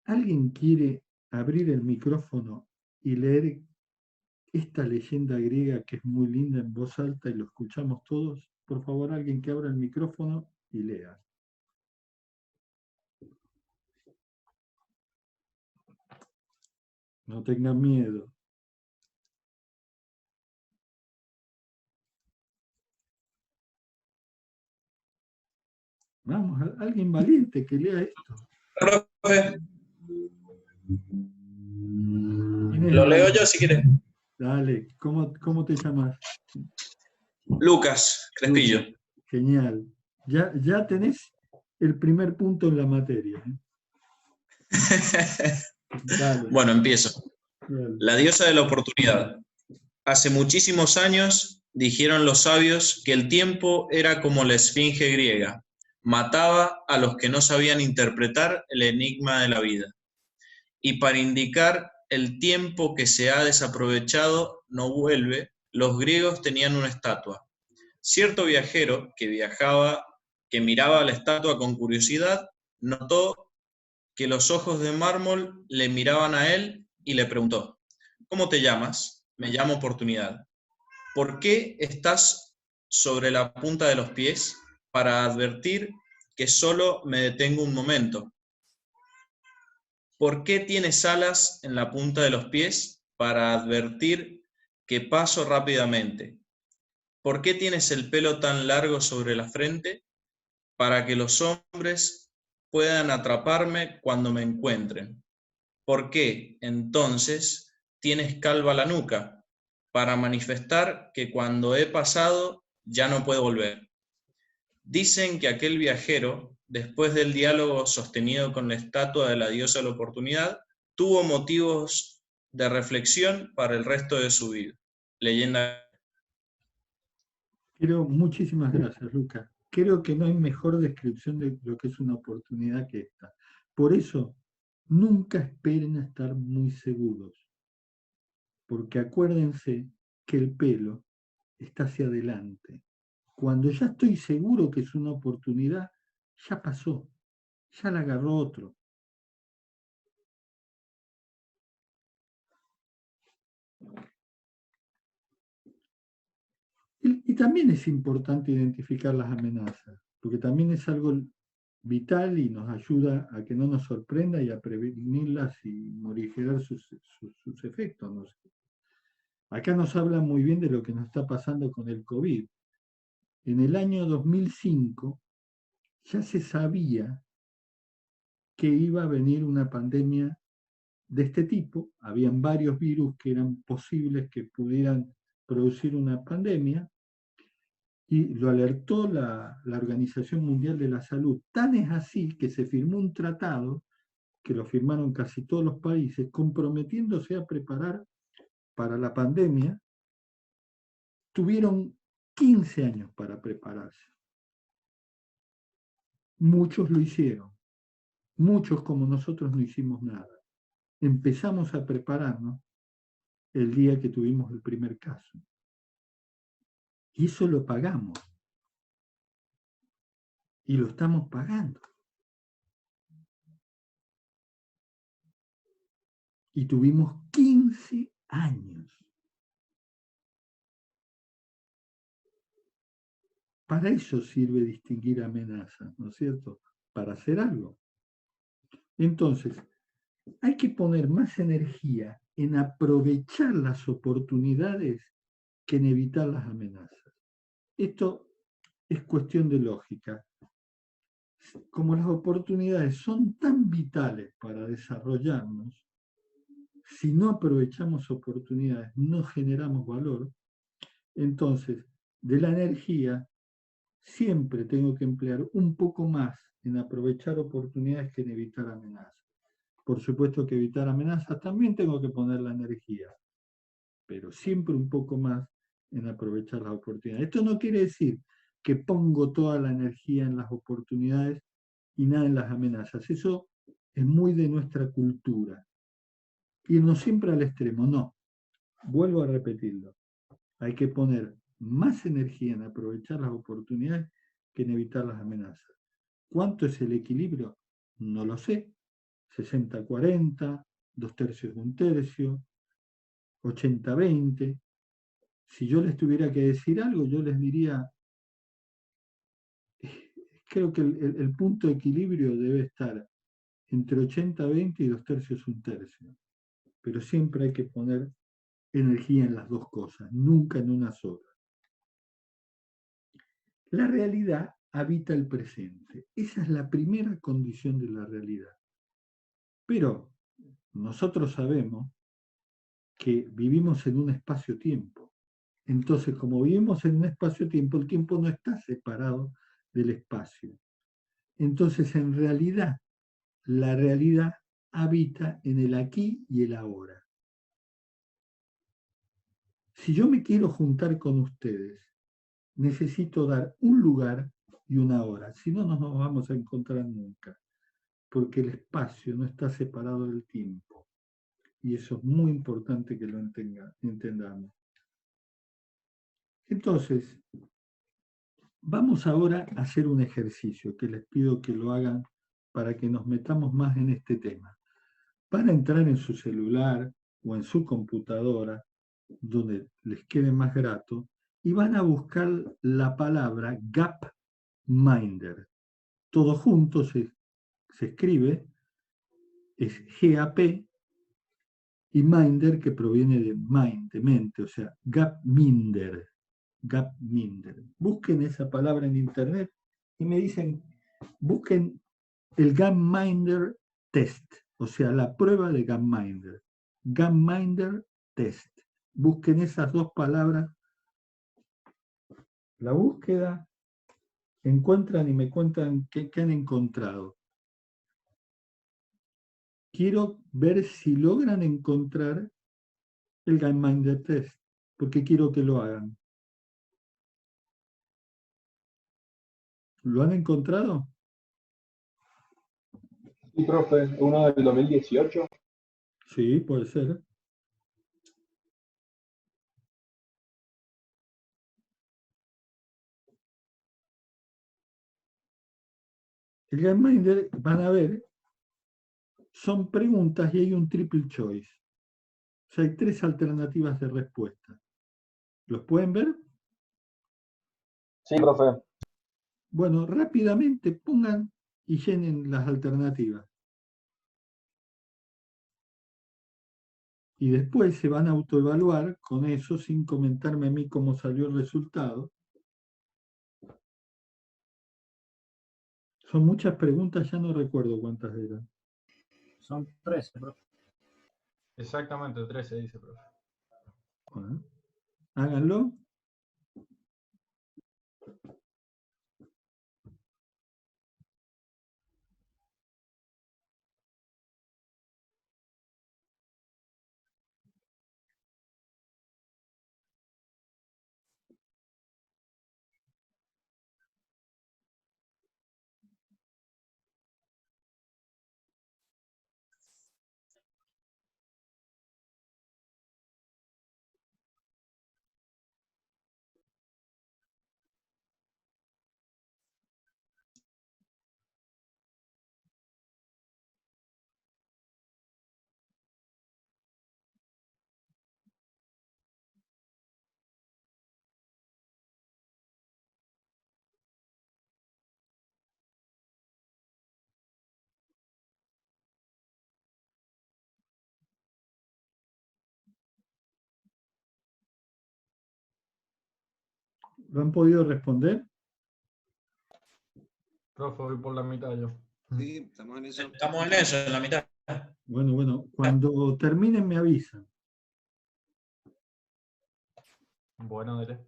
¿Alguien quiere abrir el micrófono y leer esta leyenda griega que es muy linda en voz alta y lo escuchamos todos? Por favor, alguien que abra el micrófono y lea. No tengan miedo. Vamos, alguien valiente que lea esto. Profe, ¿Quién es lo el leo valiente? yo si quieres. Dale, ¿cómo te llamas? Lucas Crespillo. Genial. Ya tenés el primer punto en la materia. Dale, Bueno, empiezo. dale. La diosa de la oportunidad. Hace muchísimos años dijeron los sabios que el tiempo era como la esfinge griega, mataba a los que no sabían interpretar el enigma de la vida. Y para indicar el tiempo que se ha desaprovechado no vuelve, los griegos tenían una estatua. Cierto viajero que miraba la estatua con curiosidad, notó que los ojos de mármol le miraban a él y le preguntó: ¿cómo te llamas? Me llamo Oportunidad. ¿Por qué estás sobre la punta de los pies? Para advertir que solo me detengo un momento. ¿Por qué tienes alas en la punta de los pies? Para advertir que paso rápidamente. ¿Por qué tienes el pelo tan largo sobre la frente? Para que los hombres puedan atraparme cuando me encuentren. ¿Por qué, entonces, tienes calva la nuca? Para manifestar que cuando he pasado ya no puedo volver. Dicen que aquel viajero, después del diálogo sostenido con la estatua de la diosa de la oportunidad, tuvo motivos de reflexión para el resto de su vida. Leyenda. Muchísimas gracias, Lucas. Creo que no hay mejor descripción de lo que es una oportunidad que esta. Por eso, nunca esperen a estar muy seguros, porque acuérdense que el pelo está hacia adelante. Cuando ya estoy seguro que es una oportunidad, ya pasó, ya la agarró otro. Y también es importante identificar las amenazas, porque también es algo vital y nos ayuda a que no nos sorprenda y a prevenirlas y morigerar sus efectos. ¿No? Acá nos habla muy bien de lo que nos está pasando con el COVID. En el año 2005 ya se sabía que iba a venir una pandemia de este tipo. Habían varios virus que eran posibles que pudieran producir una pandemia, y lo alertó la Organización Mundial de la Salud. Tan es así que se firmó un tratado, que lo firmaron casi todos los países, comprometiéndose a preparar para la pandemia. Tuvieron 15 años para prepararse. Muchos lo hicieron. Muchos como nosotros no hicimos nada. Empezamos a prepararnos el día que tuvimos el primer caso. Y eso lo pagamos. Y lo estamos pagando. Y tuvimos 15 años. Para eso sirve distinguir amenazas, ¿no es cierto? Para hacer algo. Entonces, hay que poner más energía en aprovechar las oportunidades que en evitar las amenazas. Esto es cuestión de lógica. como las oportunidades son tan vitales para desarrollarnos, si no aprovechamos oportunidades, no generamos valor, entonces de la energía siempre tengo que emplear un poco más en aprovechar oportunidades que en evitar amenazas. Por supuesto que evitar amenazas también tengo que poner la energía, pero siempre un poco más en aprovechar las oportunidades. Esto no quiere decir que pongo toda la energía en las oportunidades y nada en las amenazas. Eso es muy de nuestra cultura. Irnos siempre al extremo, no. Vuelvo a repetirlo. Hay que poner más energía en aprovechar las oportunidades que en evitar las amenazas. ¿Cuánto es el equilibrio? No lo sé. 60-40, 2/3, 1/3, 80-20. Si yo les tuviera que decir algo, yo les diría, creo que el punto de equilibrio debe estar entre 80-20 y 2/3, 1/3. Pero siempre hay que poner energía en las dos cosas, nunca en una sola. La realidad habita el presente. Esa es la primera condición de la realidad. Pero nosotros sabemos que vivimos en un espacio-tiempo. Entonces, como vivimos en un espacio-tiempo, el tiempo no está separado del espacio. Entonces, en realidad, la realidad habita en el aquí y el ahora. Si yo me quiero juntar con ustedes, necesito dar un lugar y una hora, si no, no nos vamos a encontrar nunca, porque el espacio no está separado del tiempo. Y eso es muy importante que lo entendamos. Entonces, vamos ahora a hacer un ejercicio que les pido que lo hagan para que nos metamos más en este tema. Van a entrar en su celular o en su computadora, donde les quede más grato, y van a buscar la palabra Gapminder. Todo junto se escribe, es GAP, y Minder, que proviene de mind, de mente, o sea, Gapminder. Gapminder. Busquen esa palabra en internet y me dicen, busquen el Gapminder test, o sea, la prueba de Gapminder. Gapminder test. Busquen esas dos palabras. La búsqueda, encuentran y me cuentan qué han encontrado. Quiero ver si logran encontrar el Gapminder test, porque quiero que lo hagan. ¿Lo han encontrado? Sí, profe, uno del 2018. Sí, puede ser. El Gapminder, van a ver, son preguntas y hay un triple choice. O sea, hay 3 alternativas de respuesta. ¿Los pueden ver? Sí, profe. Bueno, rápidamente pongan y llenen las alternativas. Y después se van a autoevaluar con eso sin comentarme a mí cómo salió el resultado. Son muchas preguntas, ya no recuerdo cuántas eran. Son 13, profe. Exactamente, 13 dice, profe. Bueno, háganlo. ¿Lo han podido responder? Profe, voy por la mitad yo. Sí, estamos en eso. Estamos en eso, en la mitad. Bueno, cuando terminen me avisan. Bueno, dele.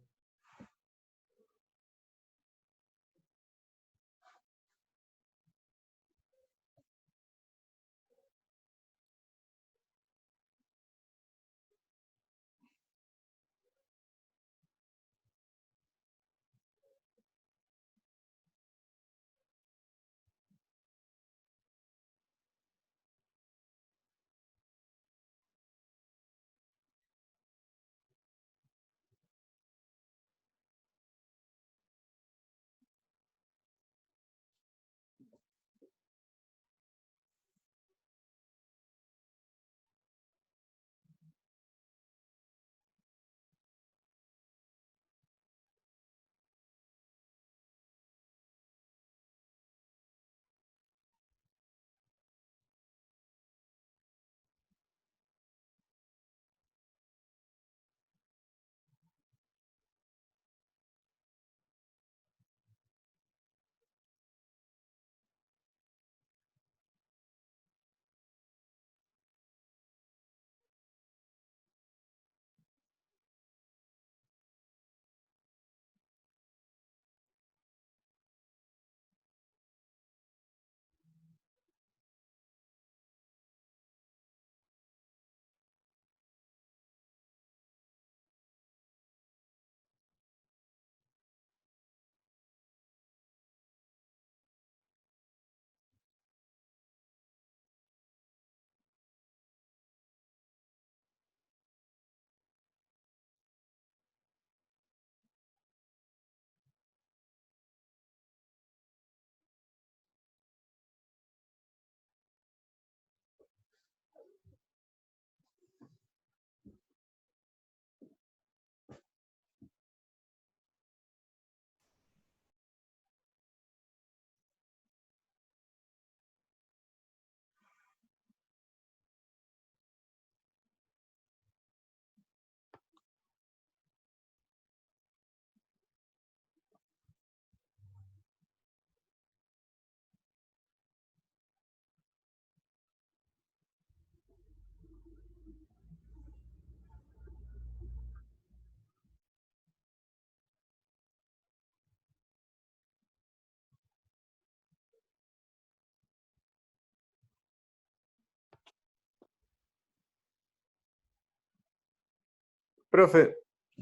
Profe,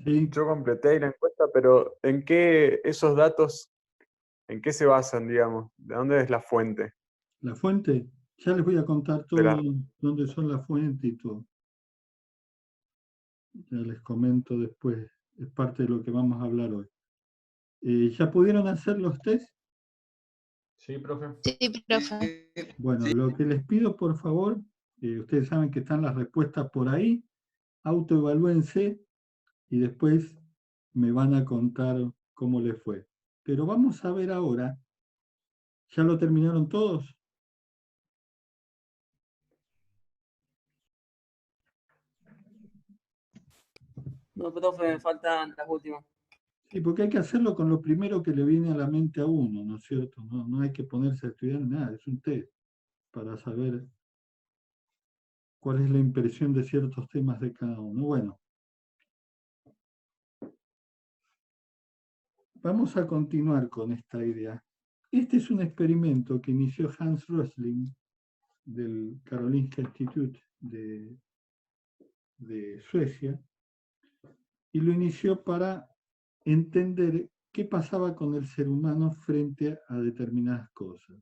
¿Sí? yo completé la encuesta, pero ¿en qué esos datos, en qué se basan, digamos? ¿De dónde es la fuente? La fuente, ya les voy a contar De todo la... dónde son las fuentes y todo. Ya les comento después, es parte de lo que vamos a hablar hoy. ¿Ya pudieron hacer los test? Sí, profe. Sí, profe. Bueno, lo que les pido, por favor, ustedes saben que están las respuestas por ahí, autoevalúense y después me van a contar cómo les fue. Pero vamos a ver ahora, ¿ya lo terminaron todos? No, profe, faltan las últimas. Sí, porque hay que hacerlo con lo primero que le viene a la mente a uno, ¿no es cierto? No hay que ponerse a estudiar nada, es un test para saber cuál es la impresión de ciertos temas de cada uno. Bueno, vamos a continuar con esta idea. Este es un experimento que inició Hans Rosling del Karolinska Institute de Suecia y lo inició para entender qué pasaba con el ser humano frente a determinadas cosas.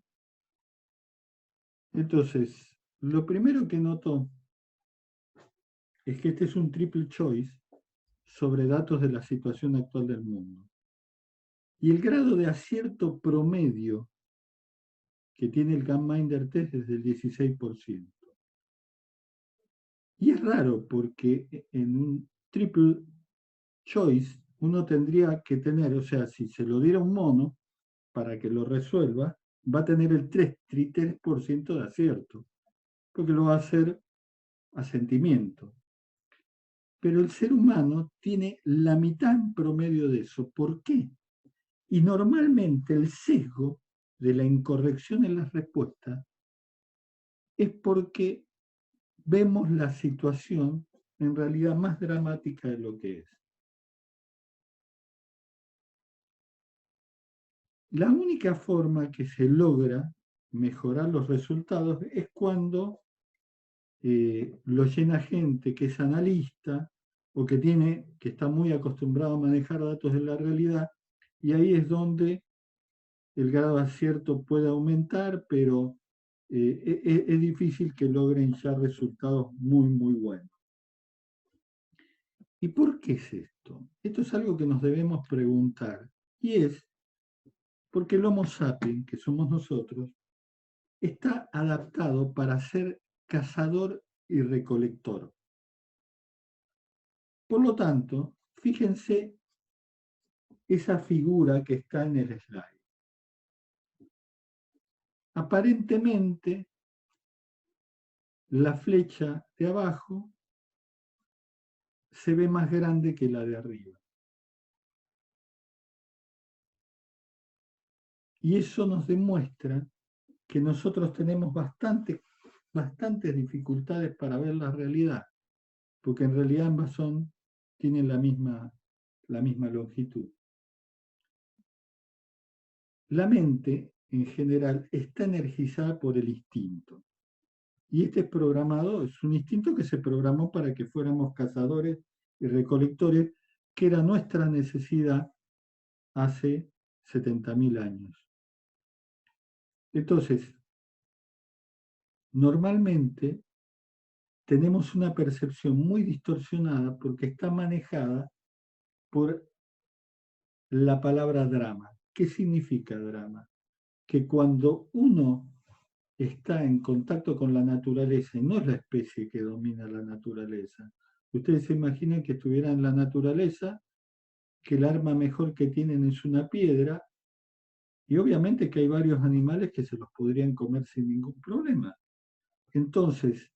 Entonces, lo primero que notó es que este es un triple choice sobre datos de la situación actual del mundo. Y el grado de acierto promedio que tiene el Gapminder test es del 16%. Y es raro porque en un triple choice uno tendría que tener, o sea, si se lo diera un mono para que lo resuelva, va a tener el 3% de acierto, porque lo va a hacer a sentimiento. Pero el ser humano tiene la mitad en promedio de eso. ¿Por qué? Y normalmente el sesgo de la incorrección en las respuestas es porque vemos la situación en realidad más dramática de lo que es. La única forma que se logra mejorar los resultados es cuando lo llena gente que es analista o que está muy acostumbrado a manejar datos de la realidad, y ahí es donde el grado de acierto puede aumentar, pero es difícil que logren ya resultados muy, muy buenos. ¿Y por qué es esto? Esto es algo que nos debemos preguntar, y es porque el Homo sapiens, que somos nosotros, está adaptado para ser cazador y recolector. Por lo tanto, fíjense esa figura que está en el slide. Aparentemente, la flecha de abajo se ve más grande que la de arriba. Y eso nos demuestra que nosotros tenemos bastantes dificultades para ver la realidad, porque en realidad ambas tienen la misma longitud. La mente, en general, está energizada por el instinto. Y este es un instinto que se programó para que fuéramos cazadores y recolectores, que era nuestra necesidad hace 70.000 años. Entonces, normalmente tenemos una percepción muy distorsionada porque está manejada por la palabra drama. ¿Qué significa drama? Que cuando uno está en contacto con la naturaleza, y no es la especie que domina la naturaleza, ustedes se imaginan que estuviera en la naturaleza, que el arma mejor que tienen es una piedra, y obviamente que hay varios animales que se los podrían comer sin ningún problema. Entonces,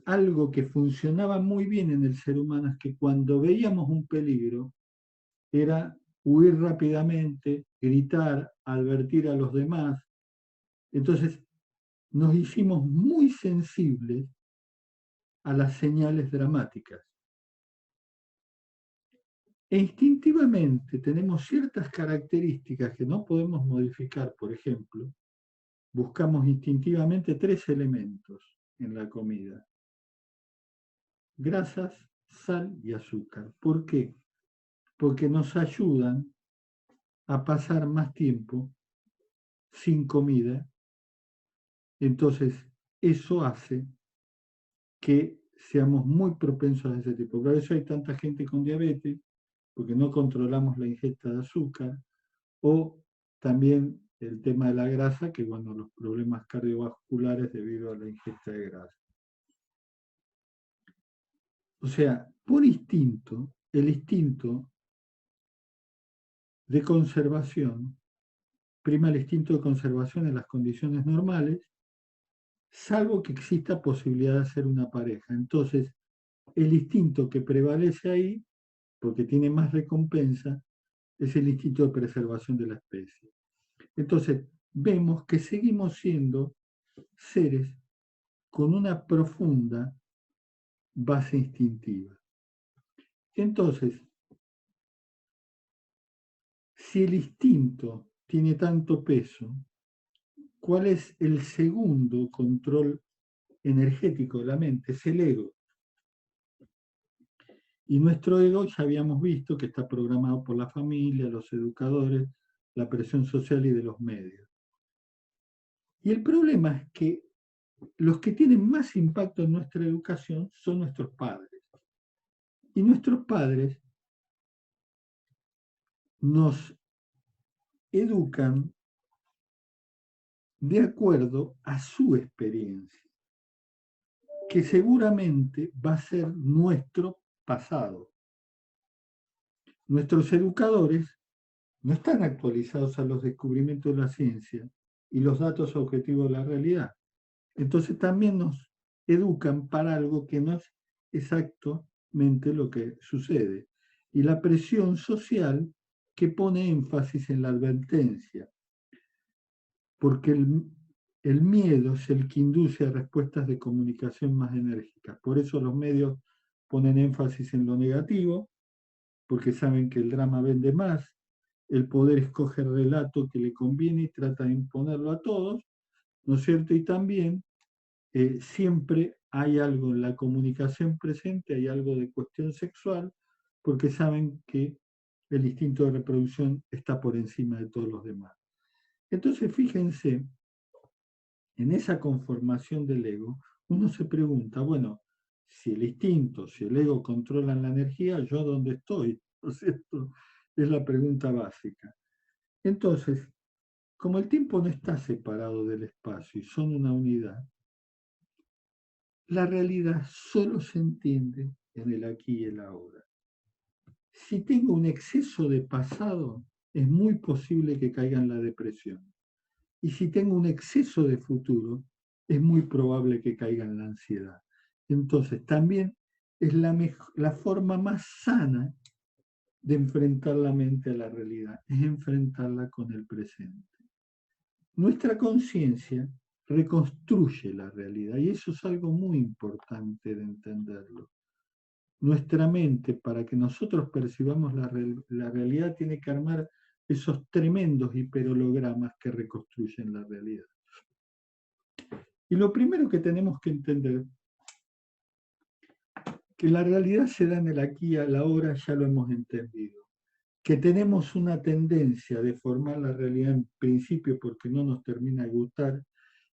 algo que funcionaba muy bien en el ser humano es que cuando veíamos un peligro, era huir rápidamente, gritar, advertir a los demás. Entonces, nos hicimos muy sensibles a las señales dramáticas. E instintivamente tenemos ciertas características que no podemos modificar. Por ejemplo, buscamos instintivamente 3 elementos en la comida: grasas, sal y azúcar. ¿Por qué? Porque nos ayudan a pasar más tiempo sin comida. Entonces, eso hace que seamos muy propensos a ese tipo. Por eso hay tanta gente con diabetes, porque no controlamos la ingesta de azúcar, o también el tema de la grasa, que bueno, los problemas cardiovasculares debido a la ingesta de grasa. O sea, por instinto, el instinto de conservación, prima el instinto de conservación en las condiciones normales, salvo que exista posibilidad de hacer una pareja. Entonces, el instinto que prevalece ahí, porque tiene más recompensa, es el instinto de preservación de la especie. Entonces, vemos que seguimos siendo seres con una profunda base instintiva. Entonces, si el instinto tiene tanto peso, ¿cuál es el segundo control energético de la mente? Es el ego. Y nuestro ego ya habíamos visto que está programado por la familia, los educadores, la presión social y de los medios. Y el problema es que los que tienen más impacto en nuestra educación son nuestros padres. Y nuestros padres nos educan de acuerdo a su experiencia, que seguramente va a ser nuestro pasado. Nuestros educadores no están actualizados a los descubrimientos de la ciencia y los datos objetivos de la realidad. Entonces también nos educan para algo que no es exactamente lo que sucede. Y la presión social que pone énfasis en la advertencia. porque el miedo es el que induce a respuestas de comunicación más enérgicas. Por eso los medios ponen énfasis en lo negativo, porque saben que el drama vende más, el poder escoge el relato que le conviene y trata de imponerlo a todos, ¿no es cierto? Y también siempre hay algo en la comunicación presente, hay algo de cuestión sexual, porque saben que el instinto de reproducción está por encima de todos los demás. Entonces, fíjense, en esa conformación del ego, uno se pregunta, bueno, si el instinto, si el ego controlan la energía, ¿yo dónde estoy? ¿No es cierto? Es la pregunta básica. Entonces, como el tiempo no está separado del espacio y son una unidad, la realidad solo se entiende en el aquí y el ahora. Si tengo un exceso de pasado, es muy posible que caiga en la depresión. Y si tengo un exceso de futuro, es muy probable que caiga en la ansiedad. Entonces, también es la forma más sana de enfrentar la mente a la realidad, es enfrentarla con el presente. Nuestra conciencia reconstruye la realidad y eso es algo muy importante de entenderlo. Nuestra mente, para que nosotros percibamos la realidad, tiene que armar esos tremendos hiperhologramas que reconstruyen la realidad. Y lo primero que tenemos que entender, que la realidad se da en el aquí y a la hora, ya lo hemos entendido. Que tenemos una tendencia de formar la realidad en principio porque no nos termina de gustar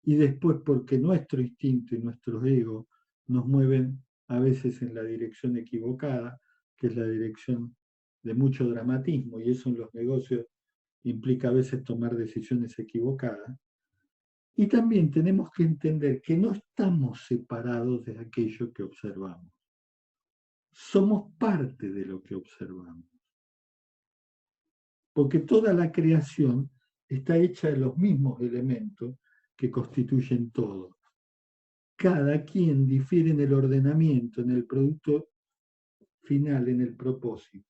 y después porque nuestro instinto y nuestros egos nos mueven a veces en la dirección equivocada, que es la dirección de mucho dramatismo, y eso en los negocios implica a veces tomar decisiones equivocadas. Y también tenemos que entender que no estamos separados de aquello que observamos. Somos parte de lo que observamos. Porque toda la creación está hecha de los mismos elementos que constituyen todo. Cada quien difiere en el ordenamiento, en el producto final, en el propósito.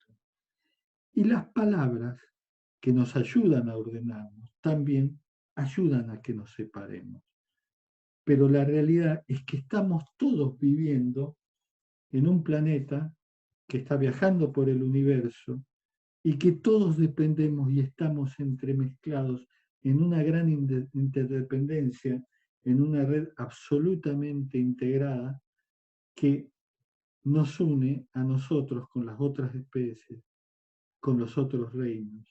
Y las palabras que nos ayudan a ordenarnos también ayudan a que nos separemos. Pero la realidad es que estamos todos viviendo en un planeta que está viajando por el universo y que todos dependemos y estamos entremezclados en una gran interdependencia, en una red absolutamente integrada que nos une a nosotros con las otras especies, con los otros reinos,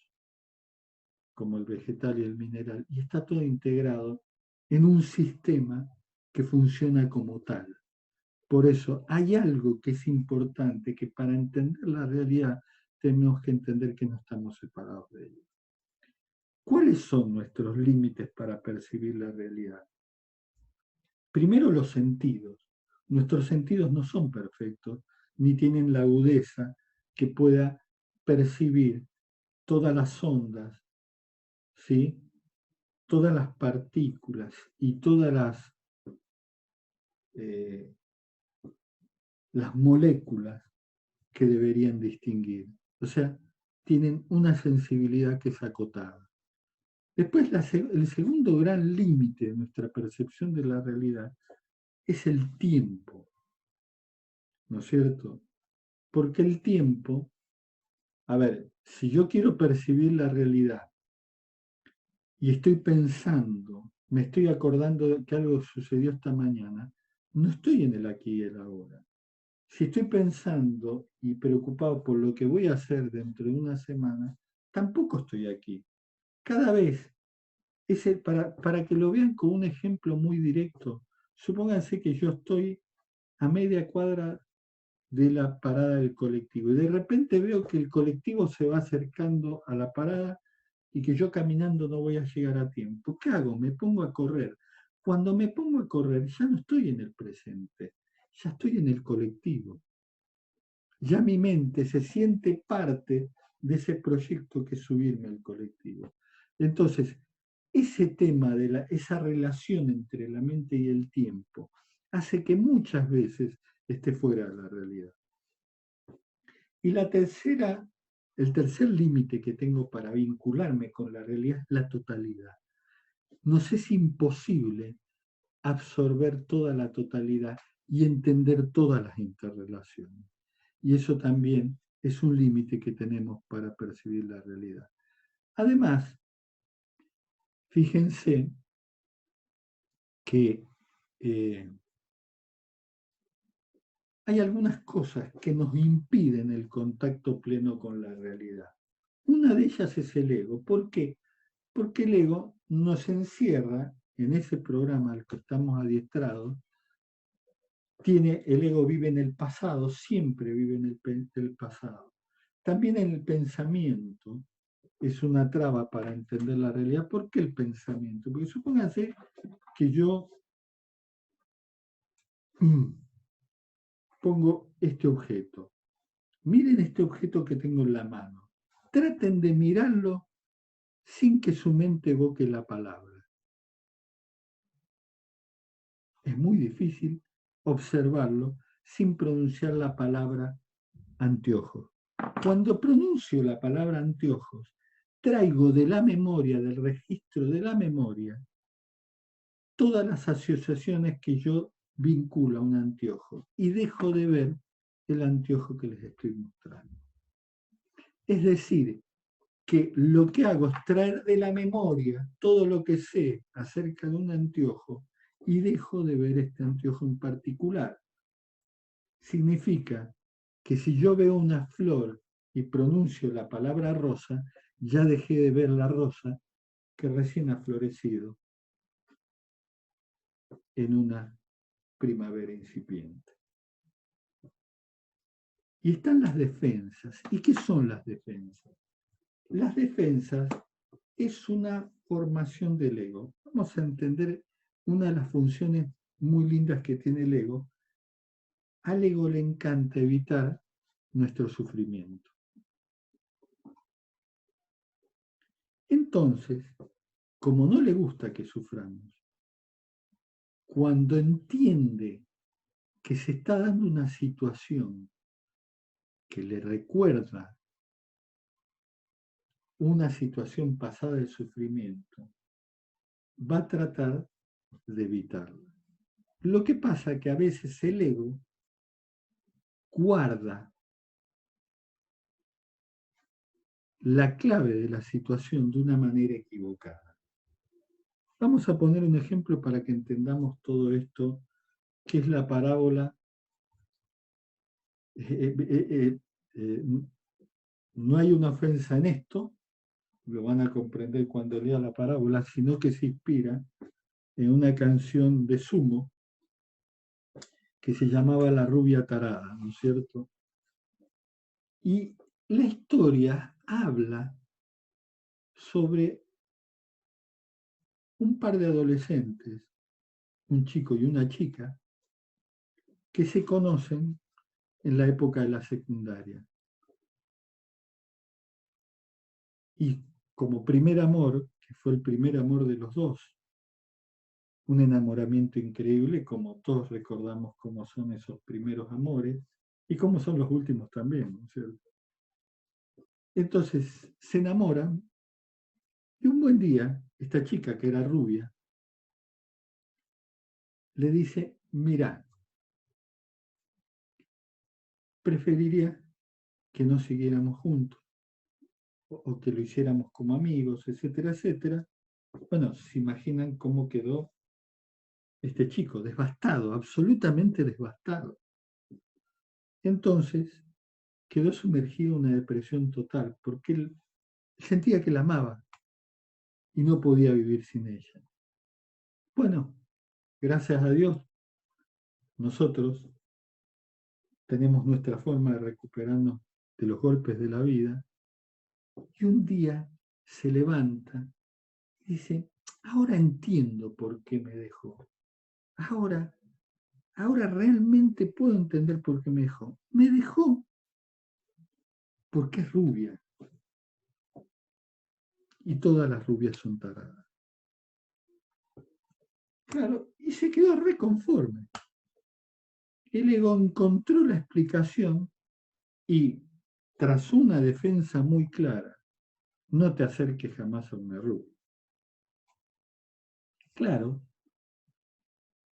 como el vegetal y el mineral, y está todo integrado en un sistema que funciona como tal. Por eso hay algo que es importante, que para entender la realidad tenemos que entender que no estamos separados de ella. ¿Cuáles son nuestros límites para percibir la realidad? Primero, los sentidos. Nuestros sentidos no son perfectos, ni tienen la agudeza que pueda percibir todas las ondas, ¿sí? Todas las partículas y todas las moléculas que deberían distinguir. O sea, tienen una sensibilidad que es acotada. Después, el segundo gran límite de nuestra percepción de la realidad es el tiempo, ¿no es cierto? Porque el tiempo, a ver, si yo quiero percibir la realidad y estoy pensando, me estoy acordando de que algo sucedió esta mañana, no estoy en el aquí y el ahora. Si estoy pensando y preocupado por lo que voy a hacer dentro de una semana, tampoco estoy aquí. Cada vez, para que lo vean con un ejemplo muy directo, supónganse que yo estoy a media cuadra de la parada del colectivo y de repente veo que el colectivo se va acercando a la parada y que yo caminando no voy a llegar a tiempo. ¿Qué hago? Me pongo a correr. Cuando me pongo a correr ya no estoy en el presente, ya estoy en el colectivo. Ya mi mente se siente parte de ese proyecto que es subirme al colectivo. Entonces, ese tema de esa relación entre la mente y el tiempo hace que muchas veces esté fuera de la realidad. Y el tercer límite que tengo para vincularme con la realidad es la totalidad. nos es imposible absorber toda la totalidad y entender todas las interrelaciones. Y eso también es un límite que tenemos para percibir la realidad. Además, fíjense que hay algunas cosas que nos impiden el contacto pleno con la realidad. Una de ellas es el ego. ¿Por qué? Porque el ego nos encierra en ese programa al que estamos adiestrados. El ego vive en el pasado, siempre vive en el pasado. También en el pensamiento es una traba para entender la realidad. ¿Por qué el pensamiento? Porque supónganse que yo pongo este objeto. Miren este objeto que tengo en la mano. Traten de mirarlo sin que su mente evoque la palabra. Es muy difícil observarlo sin pronunciar la palabra anteojos. Cuando pronuncio la palabra anteojos, traigo de la memoria, del registro de la memoria, todas las asociaciones que yo vinculo a un anteojo y dejo de ver el anteojo que les estoy mostrando. Es decir, que lo que hago es traer de la memoria todo lo que sé acerca de un anteojo y dejo de ver este anteojo en particular. Significa que si yo veo una flor y pronuncio la palabra rosa, ya dejé de ver la rosa que recién ha florecido en una primavera incipiente. Y están las defensas. ¿Y qué son las defensas? Las defensas es una formación del ego. Vamos a entender una de las funciones muy lindas que tiene el ego. Al ego le encanta evitar nuestro sufrimiento. Entonces, como no le gusta que suframos, cuando entiende que se está dando una situación que le recuerda una situación pasada de sufrimiento, va a tratar de evitarla. Lo que pasa es que a veces el ego guarda la clave de la situación de una manera equivocada. Vamos a poner un ejemplo para que entendamos todo esto, que es la parábola. No hay una ofensa en esto, lo van a comprender cuando lea la parábola, sino que se inspira en una canción de Sumo que se llamaba La rubia tarada, ¿no es cierto? Y la historia habla sobre un par de adolescentes, un chico y una chica, que se conocen en la época de la secundaria. Y como primer amor, que fue el primer amor de los dos, un enamoramiento increíble, como todos recordamos cómo son esos primeros amores, y cómo son los últimos también, ¿no es cierto? Entonces se enamoran, y un buen día, esta chica que era rubia, le dice, mira, preferiría que no siguiéramos juntos, o que lo hiciéramos como amigos, etcétera, etcétera. Bueno, se imaginan cómo quedó este chico, devastado, absolutamente devastado. Entonces, quedó sumergido en una depresión total, porque él sentía que la amaba y no podía vivir sin ella. Bueno, gracias a Dios, nosotros tenemos nuestra forma de recuperarnos de los golpes de la vida, y un día se levanta y dice, ahora entiendo por qué me dejó. Ahora realmente puedo entender por qué me dejó. Me dejó porque es rubia. Y todas las rubias son taradas. Claro, y se quedó reconforme. El ego encontró la explicación y, tras una defensa muy clara, no te acerques jamás a una rubia. Claro,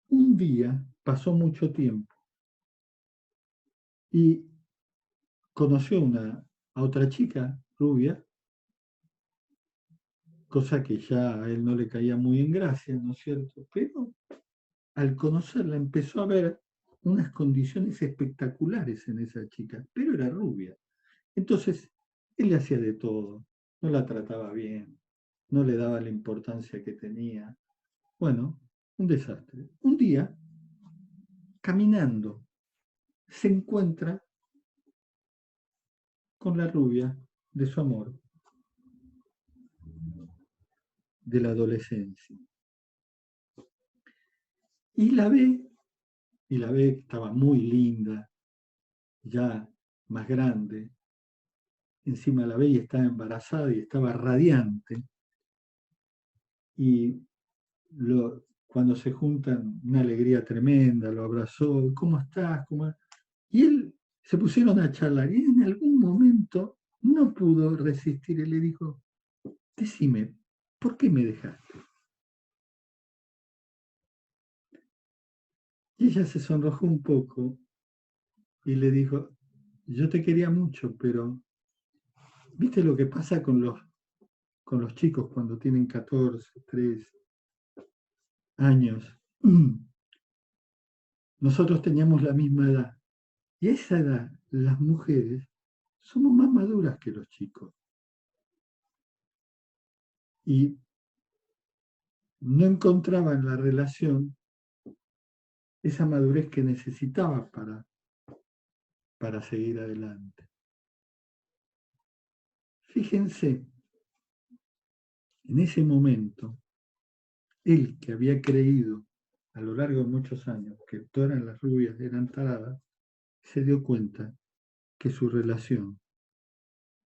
un día pasó mucho tiempo y conoció a otra chica rubia, cosa que ya a él no le caía muy en gracia, ¿no es cierto? Pero al conocerla empezó a ver unas condiciones espectaculares en esa chica, pero era rubia. Entonces, él le hacía de todo, no la trataba bien, no le daba la importancia que tenía. Bueno, un desastre. Un día, caminando, se encuentra con la rubia de su amor, de la adolescencia. Y la ve, que estaba muy linda, ya más grande. Encima la ve y estaba embarazada y estaba radiante. Y cuando se juntan, una alegría tremenda, lo abrazó, ¿cómo estás? Y él se pusieron a charlar y en algún momento no pudo resistir y le dijo, decime, ¿por qué me dejaste? Y ella se sonrojó un poco y le dijo, yo te quería mucho, pero ¿viste lo que pasa con los chicos cuando tienen 14, 13 años? Nosotros teníamos la misma edad. Y a esa edad, las mujeres somos más maduras que los chicos. Y no encontraba en la relación esa madurez que necesitaba para seguir adelante. Fíjense, en ese momento, él que había creído a lo largo de muchos años que todas las rubias eran taradas, se dio cuenta que su relación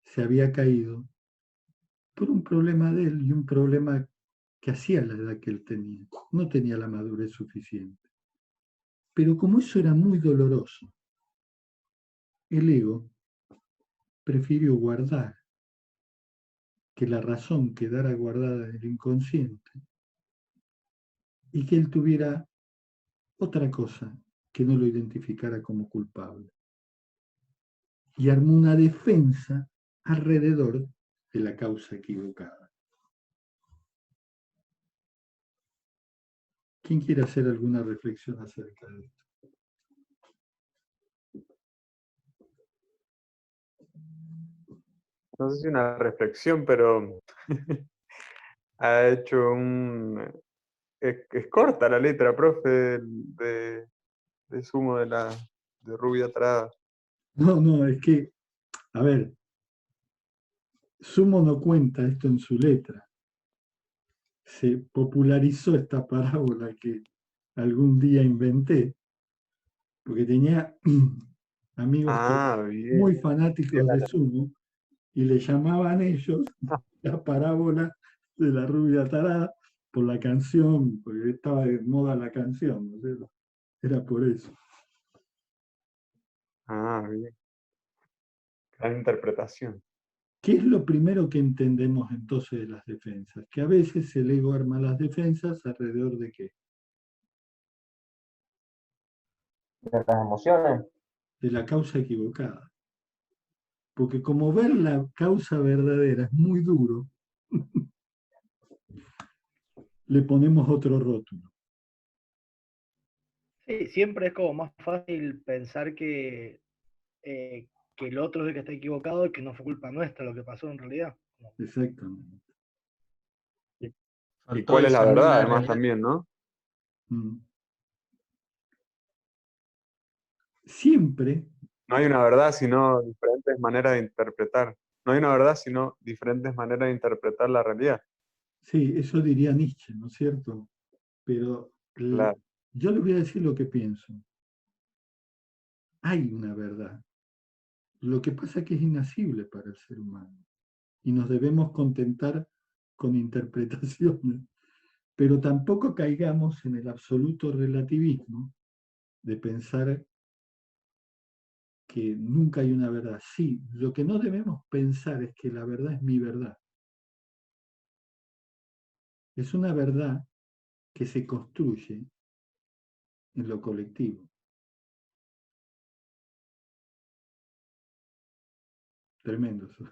se había caído por un problema de él y un problema que hacía la edad que él tenía. No tenía la madurez suficiente. Pero como eso era muy doloroso, el ego prefirió guardar, que la razón quedara guardada en el inconsciente y que él tuviera otra cosa que no lo identificara como culpable. Y armó una defensa alrededor de la causa equivocada. ¿Quién quiere hacer alguna reflexión acerca de esto? No sé si una reflexión, pero ha hecho es corta la letra, profe, de Sumo de Rubia Tarada. No, es que, a ver, Sumo no cuenta esto en su letra. Se popularizó esta parábola que algún día inventé, porque tenía amigos Bien. muy fanáticos de Sumo y le llamaban ellos la parábola de la rubia tarada por la canción, porque estaba de moda la canción, ¿no es cierto? Era por eso. Bien. Gran interpretación. ¿Qué es lo primero que entendemos entonces de las defensas? Que a veces el ego arma las defensas alrededor de qué? De las emociones. De la causa equivocada. Porque como ver la causa verdadera es muy duro, le ponemos otro rótulo. Sí, siempre es como más fácil pensar que el otro es el que está equivocado y que no fue culpa nuestra lo que pasó en realidad. Exactamente. ¿Y Faltó cuál es la discernir verdad, la además, realidad. también, no? Siempre, No hay una verdad, sino diferentes maneras de interpretar. No hay una verdad, sino diferentes maneras de interpretar la realidad. sí, eso diría Nietzsche, ¿no es cierto? Pero Claro. yo les voy a decir lo que pienso. Hay una verdad. Lo que pasa es que es inacible para el ser humano y nos debemos contentar con interpretaciones, pero tampoco caigamos en el absoluto relativismo de pensar que nunca hay una verdad. Sí, lo que no debemos pensar es que la verdad es mi verdad. Es una verdad que se construye en lo colectivo. Tremendo eso.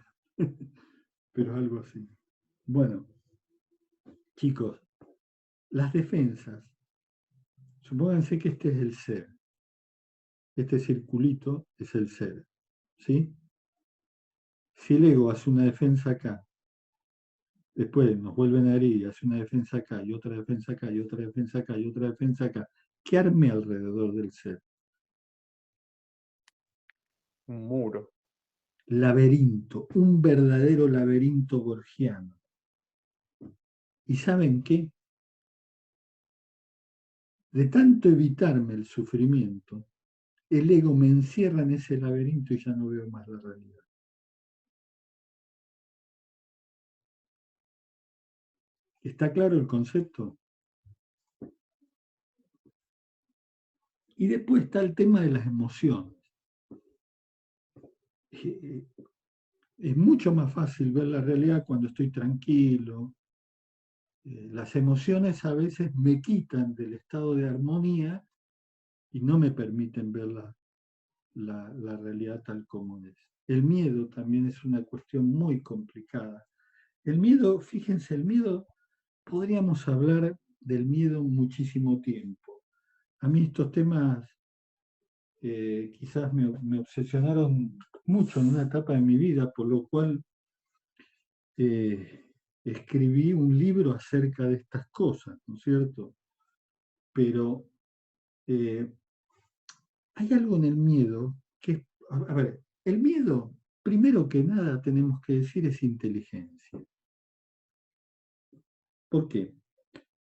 Pero algo así. Bueno, chicos, las defensas, supónganse que este es el ser. Este circulito es el ser. ¿Sí? Si el ego hace una defensa acá, después nos vuelven a herir y hace una defensa acá, y otra defensa acá, y otra defensa acá, y otra defensa acá, ¿qué arme alrededor del ser? Un muro. Laberinto, un verdadero laberinto borgiano. ¿Y saben qué? De tanto evitarme el sufrimiento, el ego me encierra en ese laberinto y ya no veo más la realidad. ¿Está claro el concepto? Y después está el tema de las emociones. Es mucho más fácil ver la realidad cuando estoy tranquilo. Las emociones a veces me quitan del estado de armonía y no me permiten ver la realidad tal como es. El miedo también es una cuestión muy complicada. El miedo, fíjense, el miedo, podríamos hablar del miedo muchísimo tiempo. A mí estos temas quizás me obsesionaron mucho en una etapa de mi vida, por lo cual escribí un libro acerca de estas cosas, ¿no es cierto? Pero hay algo en el miedo que, a ver, el miedo, primero que nada tenemos que decir, es inteligencia. ¿Por qué?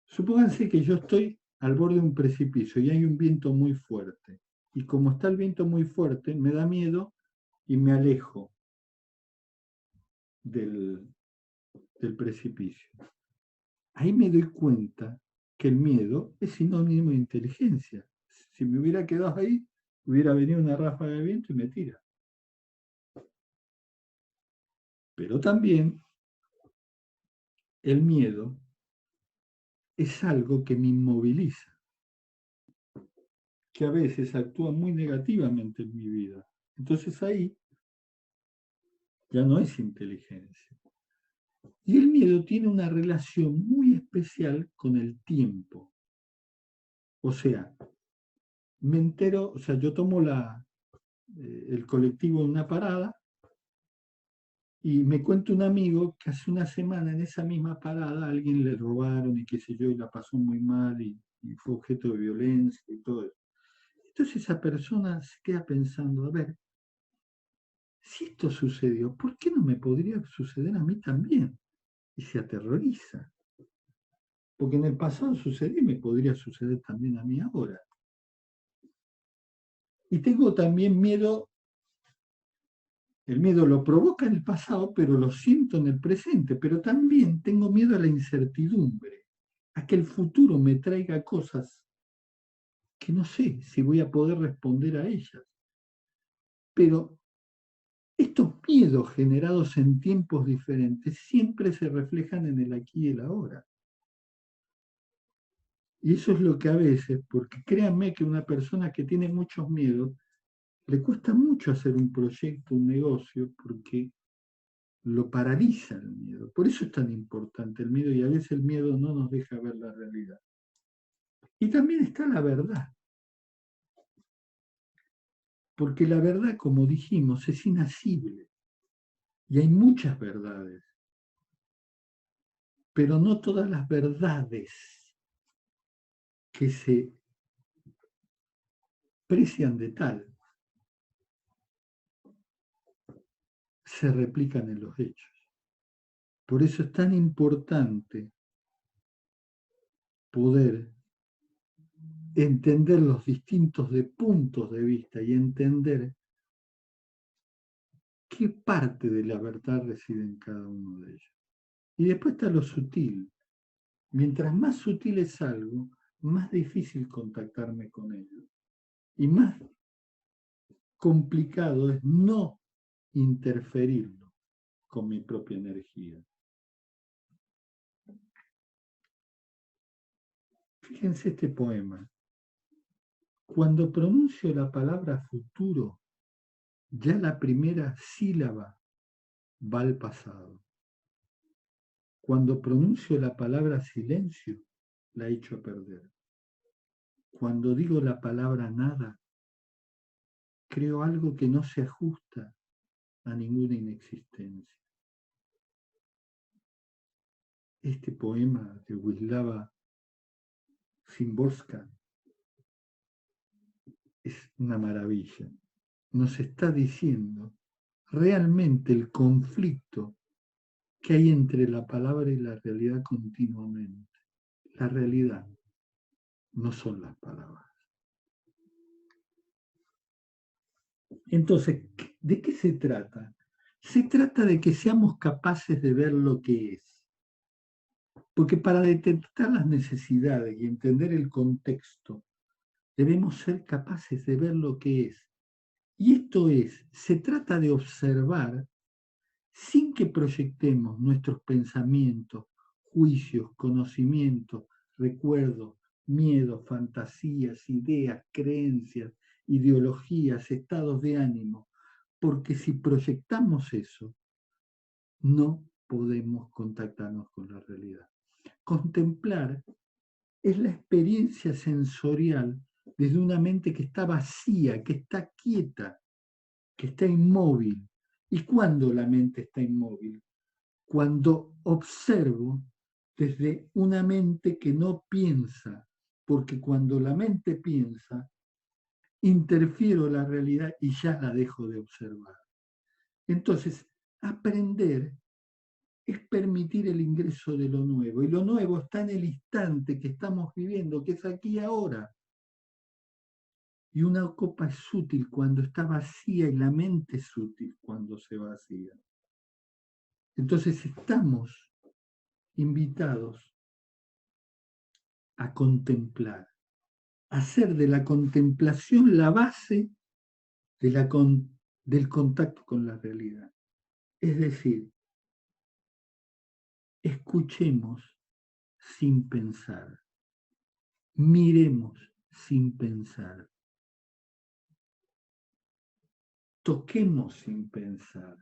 Supónganse que yo estoy al borde de un precipicio y hay un viento muy fuerte. Y como está el viento muy fuerte, me da miedo y me alejo del precipicio. Ahí me doy cuenta que el miedo es sinónimo de inteligencia. Si me hubiera quedado ahí, hubiera venido una ráfaga de viento y me tira. Pero también el miedo es algo que me inmoviliza, que a veces actúa muy negativamente en mi vida. Entonces ahí ya no es inteligencia. Y el miedo tiene una relación muy especial con el tiempo. O sea, me entero, o sea, yo tomo el colectivo en una parada y me cuenta un amigo que hace una semana en esa misma parada a alguien le robaron y qué sé yo, y la pasó muy mal y fue objeto de violencia y todo eso. Entonces esa persona se queda pensando, a ver, si esto sucedió, ¿por qué no me podría suceder a mí también? Y se aterroriza. Porque en el pasado sucedió y me podría suceder también a mí ahora. Y tengo también miedo, el miedo lo provoca en el pasado, pero lo siento en el presente, pero también tengo miedo a la incertidumbre, a que el futuro me traiga cosas que no sé si voy a poder responder a ellas. Pero estos miedos generados en tiempos diferentes siempre se reflejan en el aquí y el ahora. Y eso es lo que a veces, porque créanme que una persona que tiene muchos miedos, le cuesta mucho hacer un proyecto, un negocio, porque lo paraliza el miedo. Por eso es tan importante el miedo y a veces el miedo no nos deja ver la realidad. Y también está la verdad. Porque la verdad, como dijimos, es inasible. Y hay muchas verdades. Pero no todas las verdades que se precian de tal se replican en los hechos. Por eso es tan importante poder entender los distintos puntos de vista y entender qué parte de la verdad reside en cada uno de ellos. Y después está lo sutil. Mientras más sutil es algo, más difícil contactarme con ello. Y más complicado es no interferirlo con mi propia energía. Fíjense este poema. Cuando pronuncio la palabra futuro, ya la primera sílaba va al pasado. Cuando pronuncio la palabra silencio, la echo a perder. Cuando digo la palabra nada, creo algo que no se ajusta a ninguna inexistencia. Este poema de Wisława Szymborska es una maravilla. Nos está diciendo realmente el conflicto que hay entre la palabra y la realidad continuamente. La realidad no son las palabras. Entonces, ¿de qué se trata? Se trata de que seamos capaces de ver lo que es. Porque para detectar las necesidades y entender el contexto, debemos ser capaces de ver lo que es. Y esto es, se trata de observar sin que proyectemos nuestros pensamientos, juicios, conocimientos, recuerdos, miedos, fantasías, ideas, creencias, ideologías, estados de ánimo, porque si proyectamos eso, no podemos contactarnos con la realidad. Contemplar es la experiencia sensorial desde una mente que está vacía, que está quieta, que está inmóvil. ¿Y cuándo la mente está inmóvil? Cuando observo desde una mente que no piensa, porque cuando la mente piensa, interfiero la realidad y ya la dejo de observar. Entonces, aprender es permitir el ingreso de lo nuevo, y lo nuevo está en el instante que estamos viviendo, que es aquí y ahora. Y una copa es útil cuando está vacía y la mente es útil cuando se vacía. Entonces estamos invitados a contemplar, a hacer de la contemplación la base de del contacto con la realidad. Es decir, escuchemos sin pensar, miremos sin pensar, toquemos sin pensar.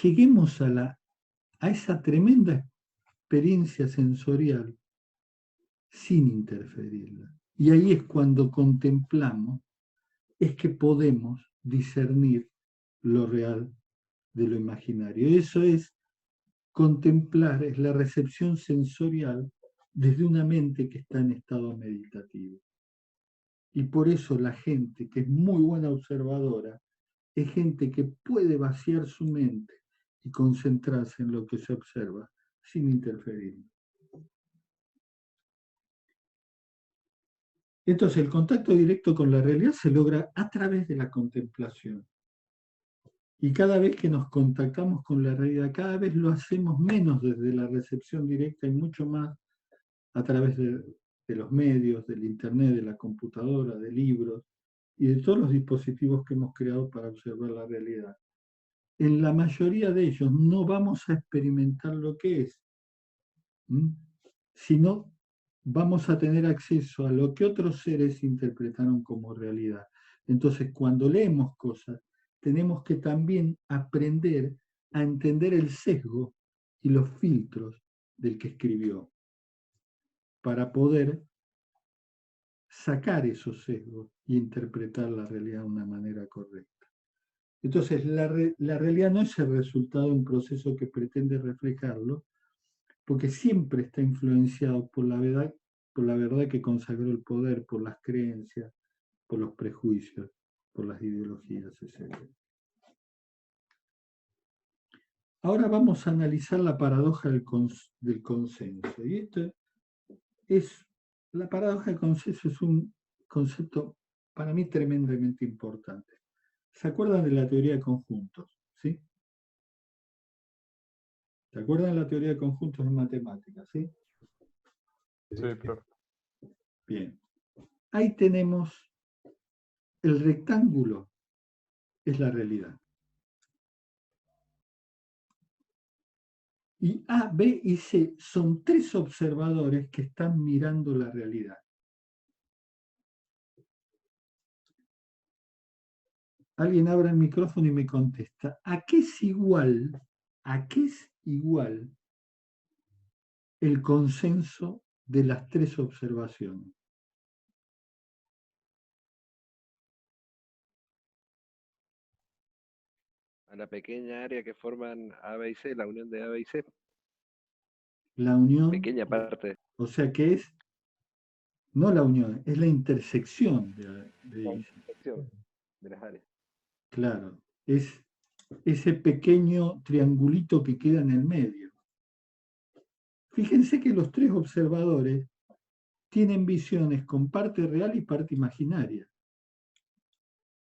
Lleguemos a esa tremenda experiencia sensorial sin interferirla. Y ahí es cuando contemplamos, es que podemos discernir lo real de lo imaginario. Eso es contemplar, es la recepción sensorial desde una mente que está en estado meditativo. Y por eso la gente que es muy buena observadora es gente que puede vaciar su mente y concentrarse en lo que se observa sin interferir. Entonces, el contacto directo con la realidad se logra a través de la contemplación. Y cada vez que nos contactamos con la realidad, cada vez lo hacemos menos desde la recepción directa y mucho más a través de los medios, del internet, de la computadora, de libros y de todos los dispositivos que hemos creado para observar la realidad. En la mayoría de ellos no vamos a experimentar lo que es, sino vamos a tener acceso a lo que otros seres interpretaron como realidad. Entonces, cuando leemos cosas, tenemos que también aprender a entender el sesgo y los filtros del que escribió, para poder sacar esos sesgos e interpretar la realidad de una manera correcta. Entonces, la realidad no es el resultado de un proceso que pretende reflejarlo, porque siempre está influenciado por la verdad que consagró el poder, por las creencias, por los prejuicios, por las ideologías, etc. Ahora vamos a analizar la paradoja del consenso. Y la paradoja del consenso es un concepto para mí tremendamente importante. ¿Se acuerdan de la teoría de conjuntos? ¿Sí? ¿Se acuerdan de la teoría de conjuntos en matemáticas? ¿Sí? Sí, profe. Bien. Ahí tenemos el rectángulo, es la realidad. Y A, B y C son tres observadores que están mirando la realidad. Alguien abre el micrófono y me contesta, ¿a qué es igual el consenso de las tres observaciones? A la pequeña área que forman A, B y C, la unión de A, B y C. La unión, Pequeña parte. o sea que es, no la unión, es la intersección de La intersección de las áreas. Claro, es ese pequeño triangulito que queda en el medio. Fíjense que los tres observadores tienen visiones con parte real y parte imaginaria.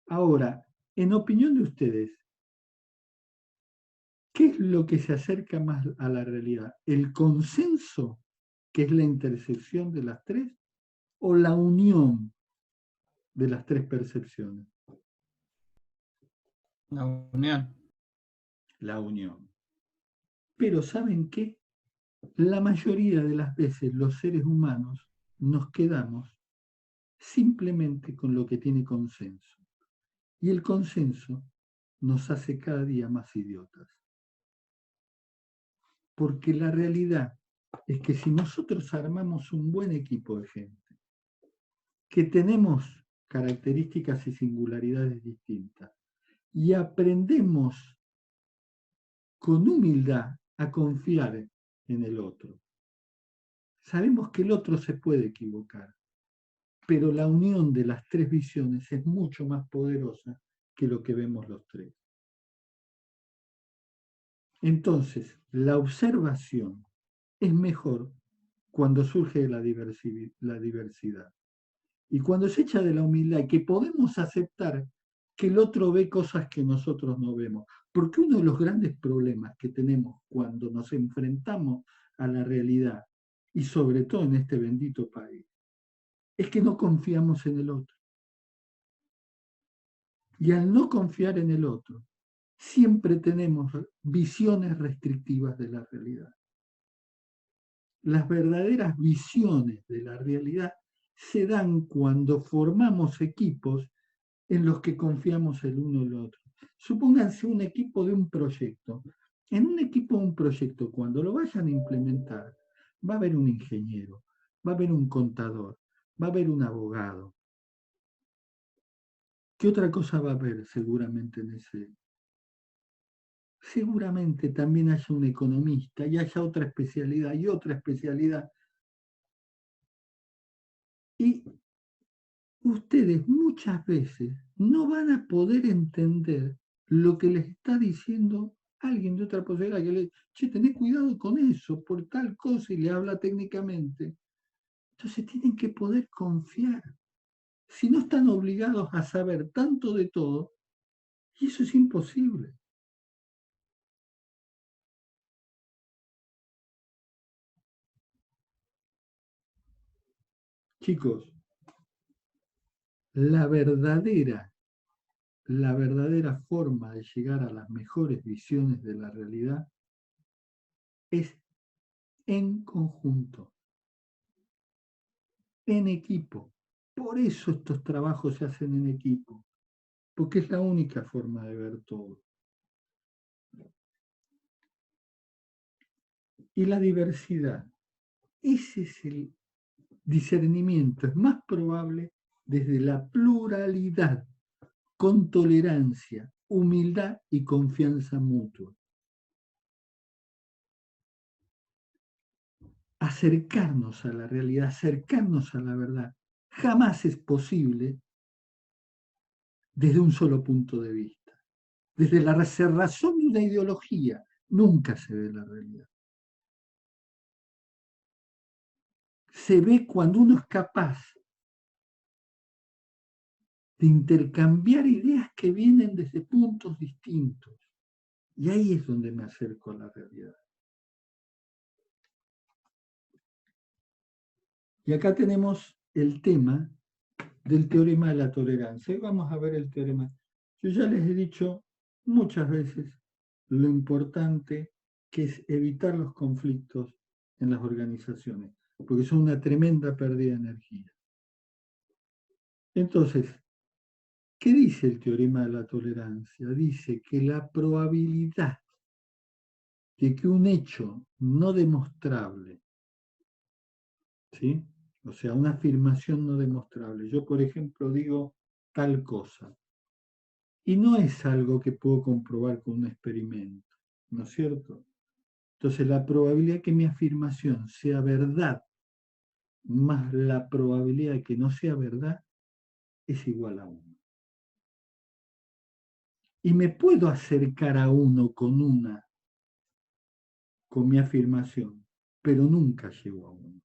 Ahora, en opinión de ustedes, ¿qué es lo que se acerca más a la realidad? ¿El consenso, que es la intersección de las tres, o la unión de las tres percepciones? La unión. La unión. Pero ¿saben qué? La mayoría de las veces los seres humanos nos quedamos simplemente con lo que tiene consenso. Y el consenso nos hace cada día más idiotas. Porque la realidad es que si nosotros armamos un buen equipo de gente, que tenemos características y singularidades distintas, y aprendemos con humildad a confiar en el otro, sabemos que el otro se puede equivocar, pero la unión de las tres visiones es mucho más poderosa que lo que vemos los tres. Entonces, la observación es mejor cuando surge de la diversidad. Y cuando se echa de la humildad y que podemos aceptar que el otro ve cosas que nosotros no vemos. Porque uno de los grandes problemas que tenemos cuando nos enfrentamos a la realidad, y sobre todo en este bendito país, es que no confiamos en el otro. Y al no confiar en el otro, siempre tenemos visiones restrictivas de la realidad. Las verdaderas visiones de la realidad se dan cuando formamos equipos en los que confiamos el uno en el otro. Supónganse un equipo de un proyecto. En un equipo de un proyecto, cuando lo vayan a implementar, va a haber un ingeniero, va a haber un contador, va a haber un abogado. ¿Qué otra cosa va a haber seguramente en ese? Seguramente también haya un economista y haya otra especialidad y otra especialidad. Y ustedes muchas veces no van a poder entender lo que les está diciendo alguien de otra posibilidad, que le dice, che, tenés cuidado con eso, por tal cosa, y le habla técnicamente. Entonces tienen que poder confiar. Si no están obligados a saber tanto de todo, y eso es imposible. Chicos, la verdadera forma de llegar a las mejores visiones de la realidad es en conjunto, en equipo. Por eso estos trabajos se hacen en equipo, porque es la única forma de ver todo. Y la diversidad, ese es el discernimiento, es más probable desde la pluralidad, con tolerancia, humildad y confianza mutua. Acercarnos a la realidad, acercarnos a la verdad, jamás es posible desde un solo punto de vista. Desde la razón de una ideología, nunca se ve la realidad. Se ve cuando uno es capaz de intercambiar ideas que vienen desde puntos distintos. Y ahí es donde me acerco a la realidad. Y acá tenemos el tema del teorema de la tolerancia. Y vamos a ver el teorema. Yo ya les he dicho muchas veces lo importante que es evitar los conflictos en las organizaciones, porque son una tremenda pérdida de energía. Entonces, ¿qué dice el teorema de la tolerancia? Dice que la probabilidad de que un hecho no demostrable, ¿sí? O sea, una afirmación no demostrable. Yo, por ejemplo, digo tal cosa, y no es algo que puedo comprobar con un experimento, ¿no es cierto? Entonces, la probabilidad de que mi afirmación sea verdad más la probabilidad de que no sea verdad es igual a 1. Y me puedo acercar a 1 con mi afirmación, pero nunca llego a 1.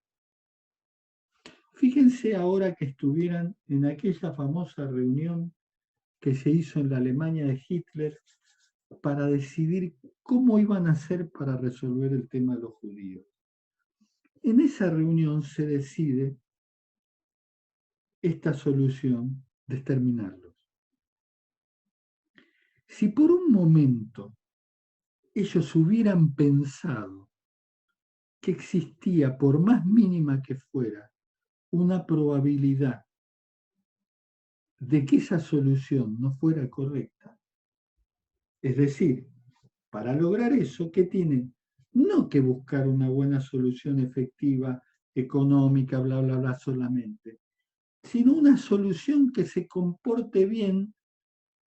Fíjense ahora que estuvieran en aquella famosa reunión que se hizo en la Alemania de Hitler para decidir cómo iban a hacer para resolver el tema de los judíos. En esa reunión se decide esta solución de exterminarlos. Si por un momento ellos hubieran pensado que existía, por más mínima que fuera, una probabilidad de que esa solución no fuera correcta, es decir, para lograr eso, ¿qué tienen? No que buscar una buena solución efectiva, económica, bla, bla, bla, solamente, sino una solución que se comporte bien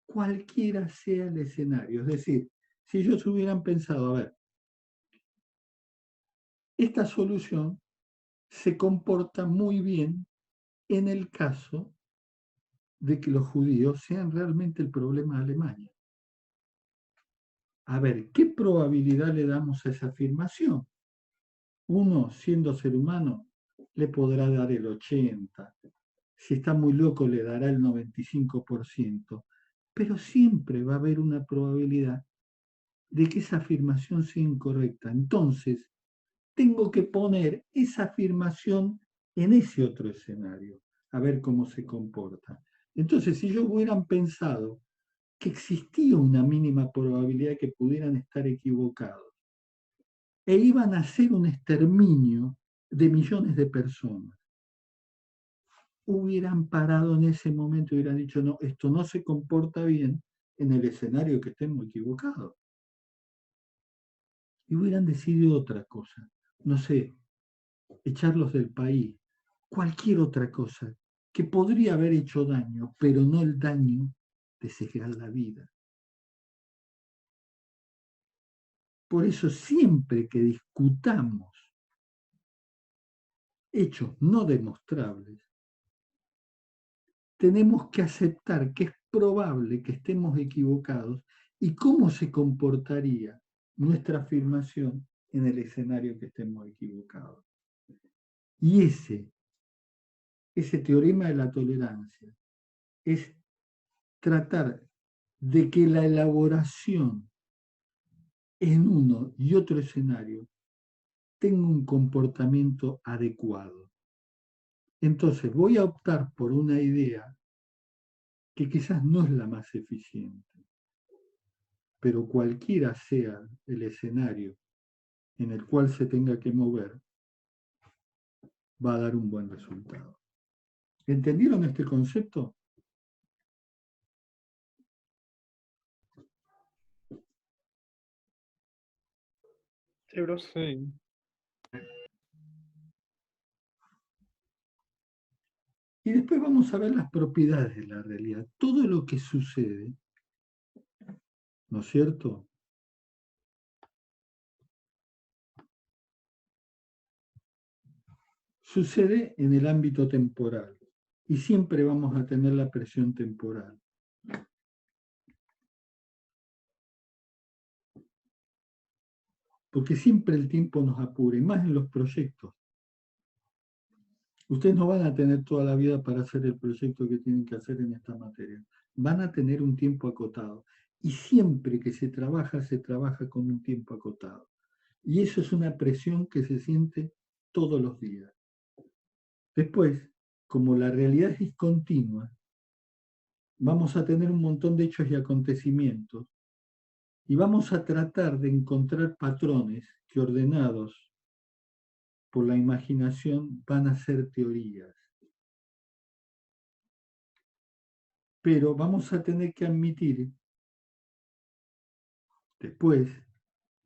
cualquiera sea el escenario. Es decir, si ellos hubieran pensado, a ver, esta solución se comporta muy bien en el caso de que los judíos sean realmente el problema de Alemania. A ver, ¿qué probabilidad le damos a esa afirmación? Uno, siendo ser humano, le podrá dar el 80%. Si está muy loco, le dará el 95%. Pero siempre va a haber una probabilidad de que esa afirmación sea incorrecta. Entonces, tengo que poner esa afirmación en ese otro escenario, a ver cómo se comporta. Entonces, si ellos hubieran pensado que existía una mínima probabilidad de que pudieran estar equivocados, e iban a hacer un exterminio de millones de personas, hubieran parado en ese momento y hubieran dicho, no, esto no se comporta bien en el escenario que estemos equivocados. Y hubieran decidido otra cosa, no sé, echarlos del país, cualquier otra cosa que podría haber hecho daño, pero no el daño de sesgar la vida. Por eso siempre que discutamos hechos no demostrables, tenemos que aceptar que es probable que estemos equivocados y cómo se comportaría nuestra afirmación en el escenario que estemos equivocados. Y ese teorema de la tolerancia es tratar de que la elaboración en uno y otro escenario tenga un comportamiento adecuado. Entonces voy a optar por una idea que quizás no es la más eficiente, pero cualquiera sea el escenario en el cual se tenga que mover, va a dar un buen resultado. ¿Entendieron este concepto? Sí, bro. Sí. Y después vamos a ver las propiedades de la realidad. Todo lo que sucede, ¿no es cierto?, sucede en el ámbito temporal y siempre vamos a tener la presión temporal. Porque siempre el tiempo nos apura, y más en los proyectos. Ustedes no van a tener toda la vida para hacer el proyecto que tienen que hacer en esta materia. Van a tener un tiempo acotado. Y siempre que se trabaja con un tiempo acotado. Y eso es una presión que se siente todos los días. Después, como la realidad es discontinua, vamos a tener un montón de hechos y acontecimientos. Y vamos a tratar de encontrar patrones que ordenados por la imaginación van a ser teorías. Pero vamos a tener que admitir después,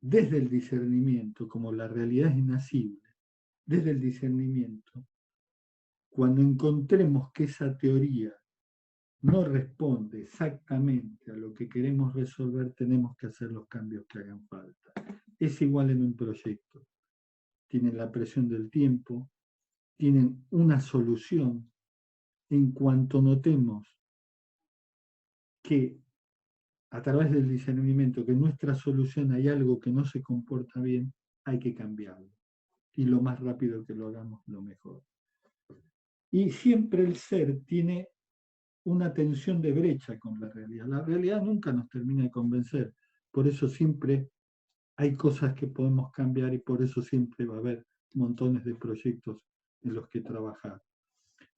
desde el discernimiento, como la realidad es inacible, desde el discernimiento, cuando encontremos que esa teoría no responde exactamente a lo que queremos resolver, tenemos que hacer los cambios que hagan falta. Es igual en un proyecto. Tienen la presión del tiempo, tienen una solución. En cuanto notemos que a través del discernimiento, que en nuestra solución hay algo que no se comporta bien, hay que cambiarlo. Y lo más rápido que lo hagamos, lo mejor. Y siempre el ser tiene una tensión de brecha con la realidad. La realidad nunca nos termina de convencer. Por eso siempre hay cosas que podemos cambiar y por eso siempre va a haber montones de proyectos en los que trabajar.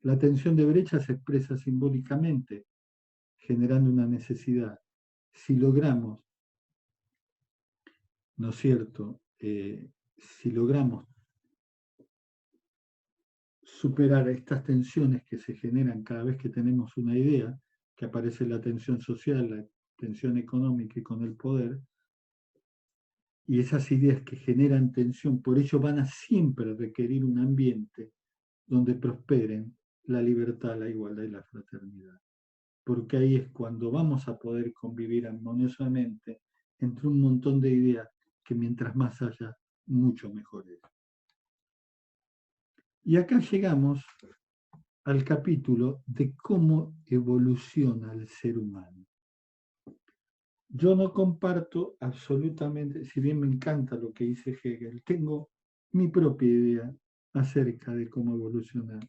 La tensión de brecha se expresa simbólicamente, generando una necesidad. Si logramos, ¿no es cierto? Si logramos superar estas tensiones que se generan cada vez que tenemos una idea, que aparece la tensión social, la tensión económica y con el poder, y esas ideas que generan tensión, por ello van a siempre requerir un ambiente donde prosperen la libertad, la igualdad y la fraternidad. Porque ahí es cuando vamos a poder convivir armoniosamente entre un montón de ideas que mientras más haya, mucho mejor es. Y acá llegamos al capítulo de cómo evoluciona el ser humano. Yo no comparto absolutamente, si bien me encanta lo que dice Hegel, tengo mi propia idea acerca de cómo evoluciona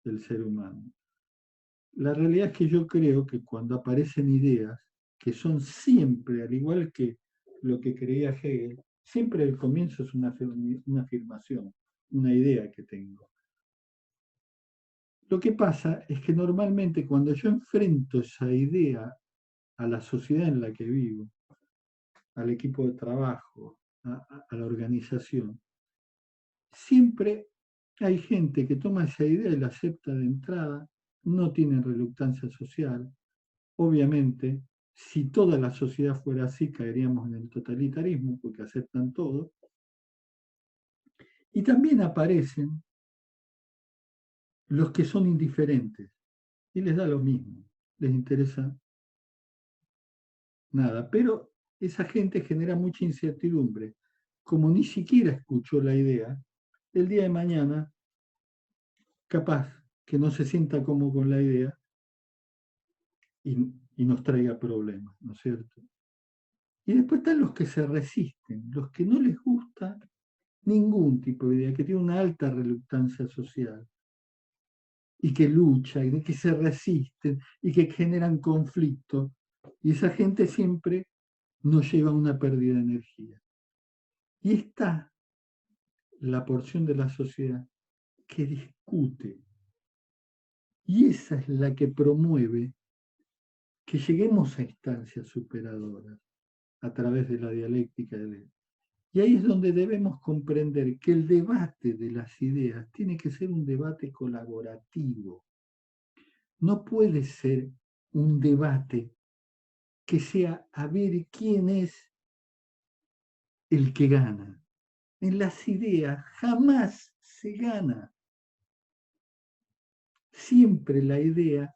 el ser humano. La realidad es que yo creo que cuando aparecen ideas que son siempre, al igual que lo que creía Hegel, siempre el comienzo es una afirmación, una idea que tengo. Lo que pasa es que normalmente cuando yo enfrento esa idea a la sociedad en la que vivo, al equipo de trabajo, a la organización, siempre hay gente que toma esa idea y la acepta de entrada, no tienen reluctancia social. Obviamente, si toda la sociedad fuera así, caeríamos en el totalitarismo, porque aceptan todo. Y también aparecen los que son indiferentes, y les da lo mismo, les interesa nada. Pero esa gente genera mucha incertidumbre. Como ni siquiera escuchó la idea, el día de mañana, capaz que no se sienta cómodo con la idea y nos traiga problemas, ¿no es cierto? Y después están los que se resisten, los que no les gusta ningún tipo de idea, que tiene una alta reluctancia social y que lucha y que se resisten y que generan conflicto. Y esa gente siempre nos lleva a una pérdida de energía. Y está la porción de la sociedad que discute. Y esa es la que promueve que lleguemos a instancias superadoras a través de la dialéctica de. Y ahí es donde debemos comprender que el debate de las ideas tiene que ser un debate colaborativo. No puede ser un debate que sea a ver quién es el que gana. En las ideas jamás se gana. Siempre la idea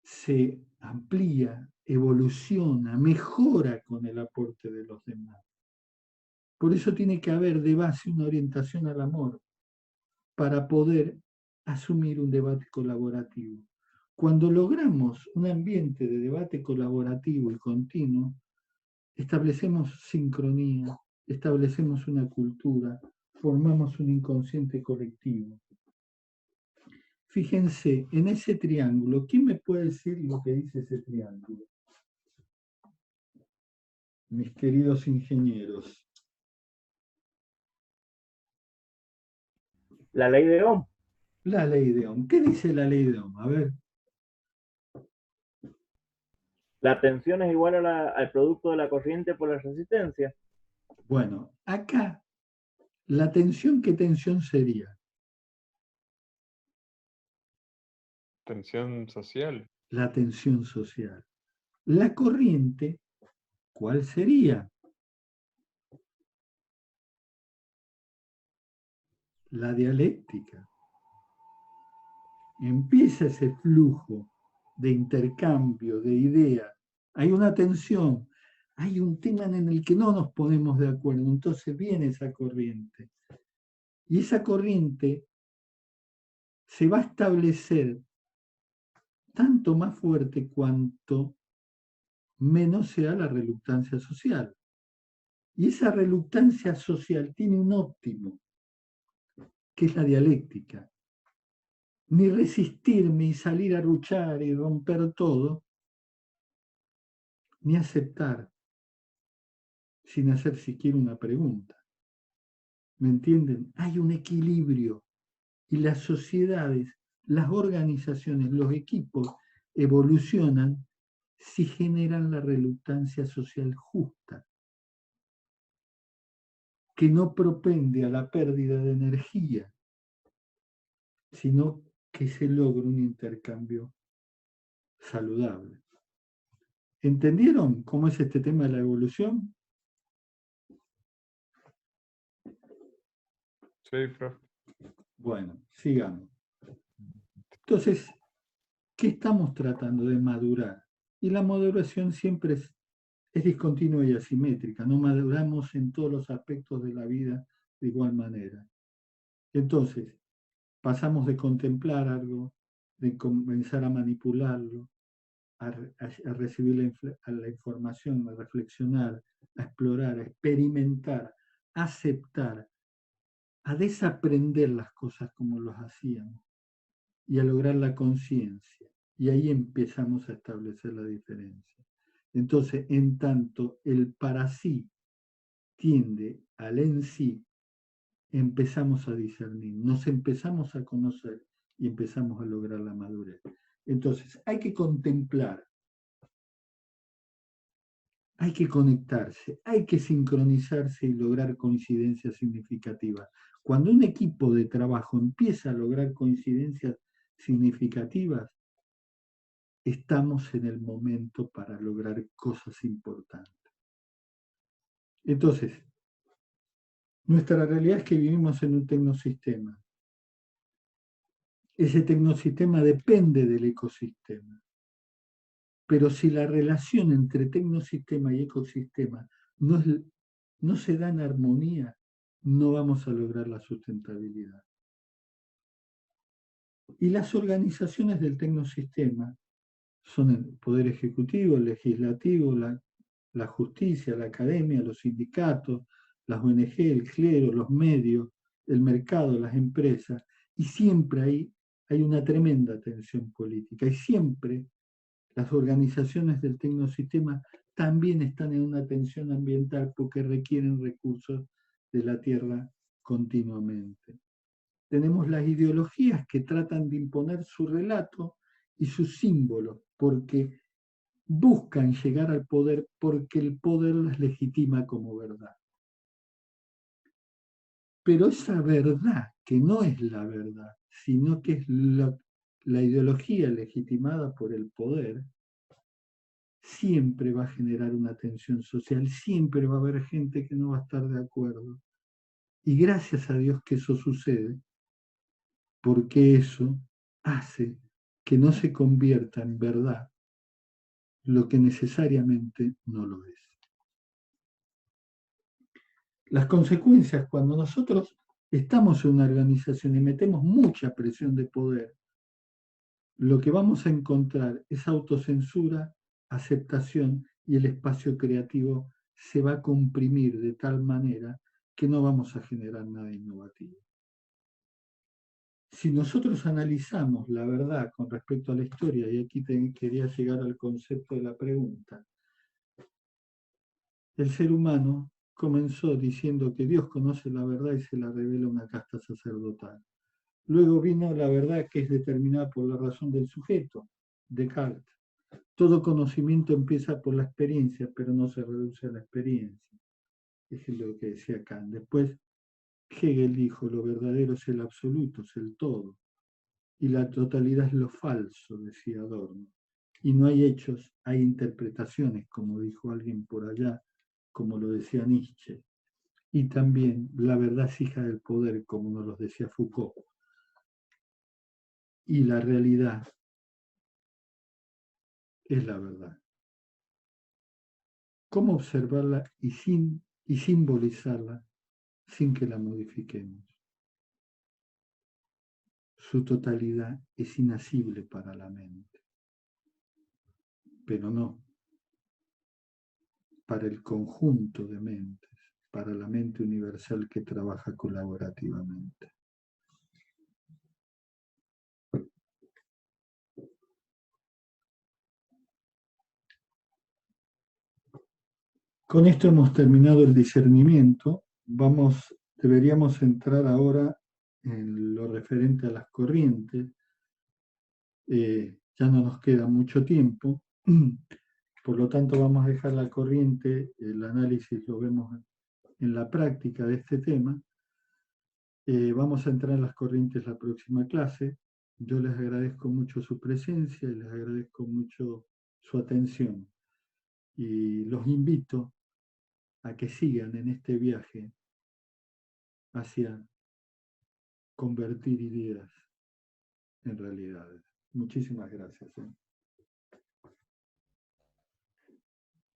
se amplía, evoluciona, mejora con el aporte de los demás. Por eso tiene que haber de base una orientación al amor para poder asumir un debate colaborativo. Cuando logramos un ambiente de debate colaborativo y continuo, establecemos sincronía, establecemos una cultura, formamos un inconsciente colectivo. Fíjense, en ese triángulo, ¿quién me puede decir lo que dice ese triángulo? Mis queridos ingenieros. La ley de Ohm. La ley de Ohm. ¿Qué dice la ley de Ohm? A ver. La tensión es igual al producto de la corriente por la resistencia. Bueno, acá, la tensión, ¿qué tensión sería? Tensión social. La tensión social. La corriente, ¿cuál sería? La dialéctica. Empieza ese flujo de intercambio, de ideas. Hay una tensión, hay un tema en el que no nos ponemos de acuerdo, entonces viene esa corriente. Y esa corriente se va a establecer tanto más fuerte cuanto menos sea la reluctancia social. Y esa reluctancia social tiene un óptimo, que es la dialéctica. Ni resistirme y salir a luchar y romper todo, ni aceptar sin hacer siquiera una pregunta. ¿Me entienden? Hay un equilibrio y las sociedades, las organizaciones, los equipos evolucionan si generan la reluctancia social justa, que no propende a la pérdida de energía, sino que se logra un intercambio saludable. ¿Entendieron cómo es este tema de la evolución? Sí, profe. Bueno, sigamos. Entonces, ¿qué estamos tratando de madurar? Y la maduración siempre es discontinua y asimétrica, no maduramos en todos los aspectos de la vida de igual manera. Entonces, pasamos de contemplar algo, de comenzar a manipularlo, a recibir la información, a reflexionar, a explorar, a experimentar, a aceptar, a desaprender las cosas como las hacíamos y a lograr la conciencia. Y ahí empezamos a establecer la diferencia. Entonces, en tanto el para sí tiende al en sí, empezamos a discernir, nos empezamos a conocer y empezamos a lograr la madurez. Entonces, hay que contemplar, hay que conectarse, hay que sincronizarse y lograr coincidencias significativas. Cuando un equipo de trabajo empieza a lograr coincidencias significativas, estamos en el momento para lograr cosas importantes. Entonces, nuestra realidad es que vivimos en un tecnosistema. Ese tecnosistema depende del ecosistema. Pero si la relación entre tecnosistema y ecosistema no se da en armonía, no vamos a lograr la sustentabilidad. Y las organizaciones del tecnosistema son el Poder Ejecutivo, el Legislativo, la justicia, la academia, los sindicatos, las ONG, el clero, los medios, el mercado, las empresas, y siempre hay una tremenda tensión política, y siempre las organizaciones del tecnosistema también están en una tensión ambiental porque requieren recursos de la tierra continuamente. Tenemos las ideologías que tratan de imponer su relato y sus símbolos, porque buscan llegar al poder porque el poder las legitima como verdad. Pero esa verdad, que no es la verdad, sino que es la ideología legitimada por el poder, siempre va a generar una tensión social, siempre va a haber gente que no va a estar de acuerdo. Y gracias a Dios que eso sucede, porque eso hace que no se convierta en verdad lo que necesariamente no lo es. Las consecuencias cuando nosotros estamos en una organización y metemos mucha presión de poder, lo que vamos a encontrar es autocensura, aceptación, y el espacio creativo se va a comprimir de tal manera que no vamos a generar nada innovativo. Si nosotros analizamos la verdad con respecto a la historia, y aquí quería llegar al concepto de la pregunta, el ser humano comenzó diciendo que Dios conoce la verdad y se la revela a una casta sacerdotal. Luego vino la verdad que es determinada por la razón del sujeto, Descartes. todo conocimiento empieza por la experiencia, pero no se reduce a la experiencia. Es lo que decía Kant. Después, Hegel dijo, lo verdadero es el absoluto, es el todo. Y la totalidad es lo falso, decía Adorno. Y no hay hechos, hay interpretaciones, como dijo alguien por allá, como lo decía Nietzsche. Y también la verdad es hija del poder, como nos lo decía Foucault. Y la realidad es la verdad. ¿Cómo observarla y simbolizarla sin que la modifiquemos? Su totalidad es inasible para la mente, pero no para el conjunto de mentes, para la mente universal que trabaja colaborativamente. Con esto hemos terminado el discernimiento. Deberíamos entrar ahora en lo referente a las corrientes. Ya no nos queda mucho tiempo. Por lo tanto, vamos a dejar la corriente, el análisis lo vemos en la práctica de este tema. Vamos a entrar en las corrientes la próxima clase. Yo les agradezco mucho su presencia y les agradezco mucho su atención. Y los invito a que sigan en este viaje hacia convertir ideas en realidades. Muchísimas gracias.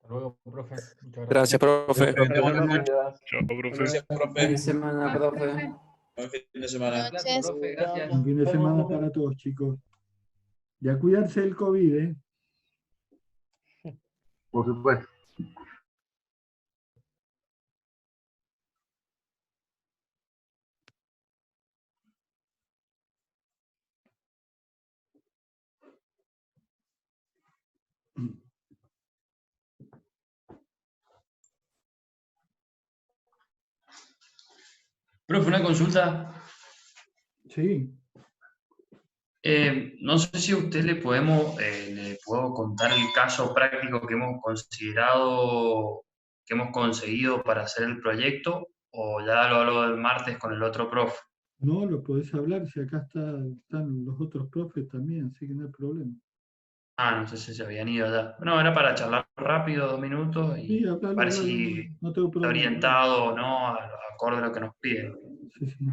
Hasta luego, profe. Muchas Gracias, profe. Buenas noches. Chao, profe. Gracias, Fin profe. de semana, profe. Buen fin de semana. Gracias, profe. Gracias. Un fin de semana para todos, chicos. Y a cuidarse del COVID, ¿eh? Por supuesto. Profe, una consulta. Sí. No sé si a usted le puedo contar el caso práctico que hemos considerado, que hemos conseguido para hacer el proyecto, o ya lo hablo el martes con el otro profe. No, lo podés hablar, si acá están los otros profes también, así que no hay problema. Ah, no sé si se habían ido ya. No, era para charlar rápido, 2 minutos, y Sí, hablalo, ver hablalo, si no tengo está problema. orientado o no, acorde a lo que nos piden. Sí, sí.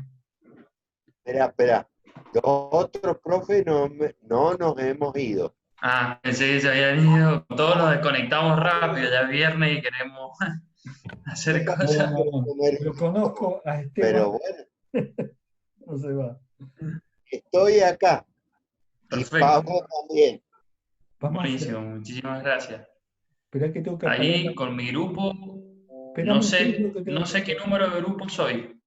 Espera. Los otros profes no nos hemos ido. Ah, pensé que se habían ido. Todos nos desconectamos rápido, ya es viernes y queremos hacer cosas. No. Lo conozco a Esteban. Pero bueno, No se va. estoy acá. Perfecto. Y Pablo también. Buenísimo, muchísimas gracias. Esperá que tengo que Ahí apagar. con mi grupo, Esperame un segundo que tengo no sé qué número de grupo soy.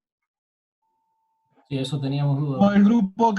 Sí, eso teníamos dudas. El grupo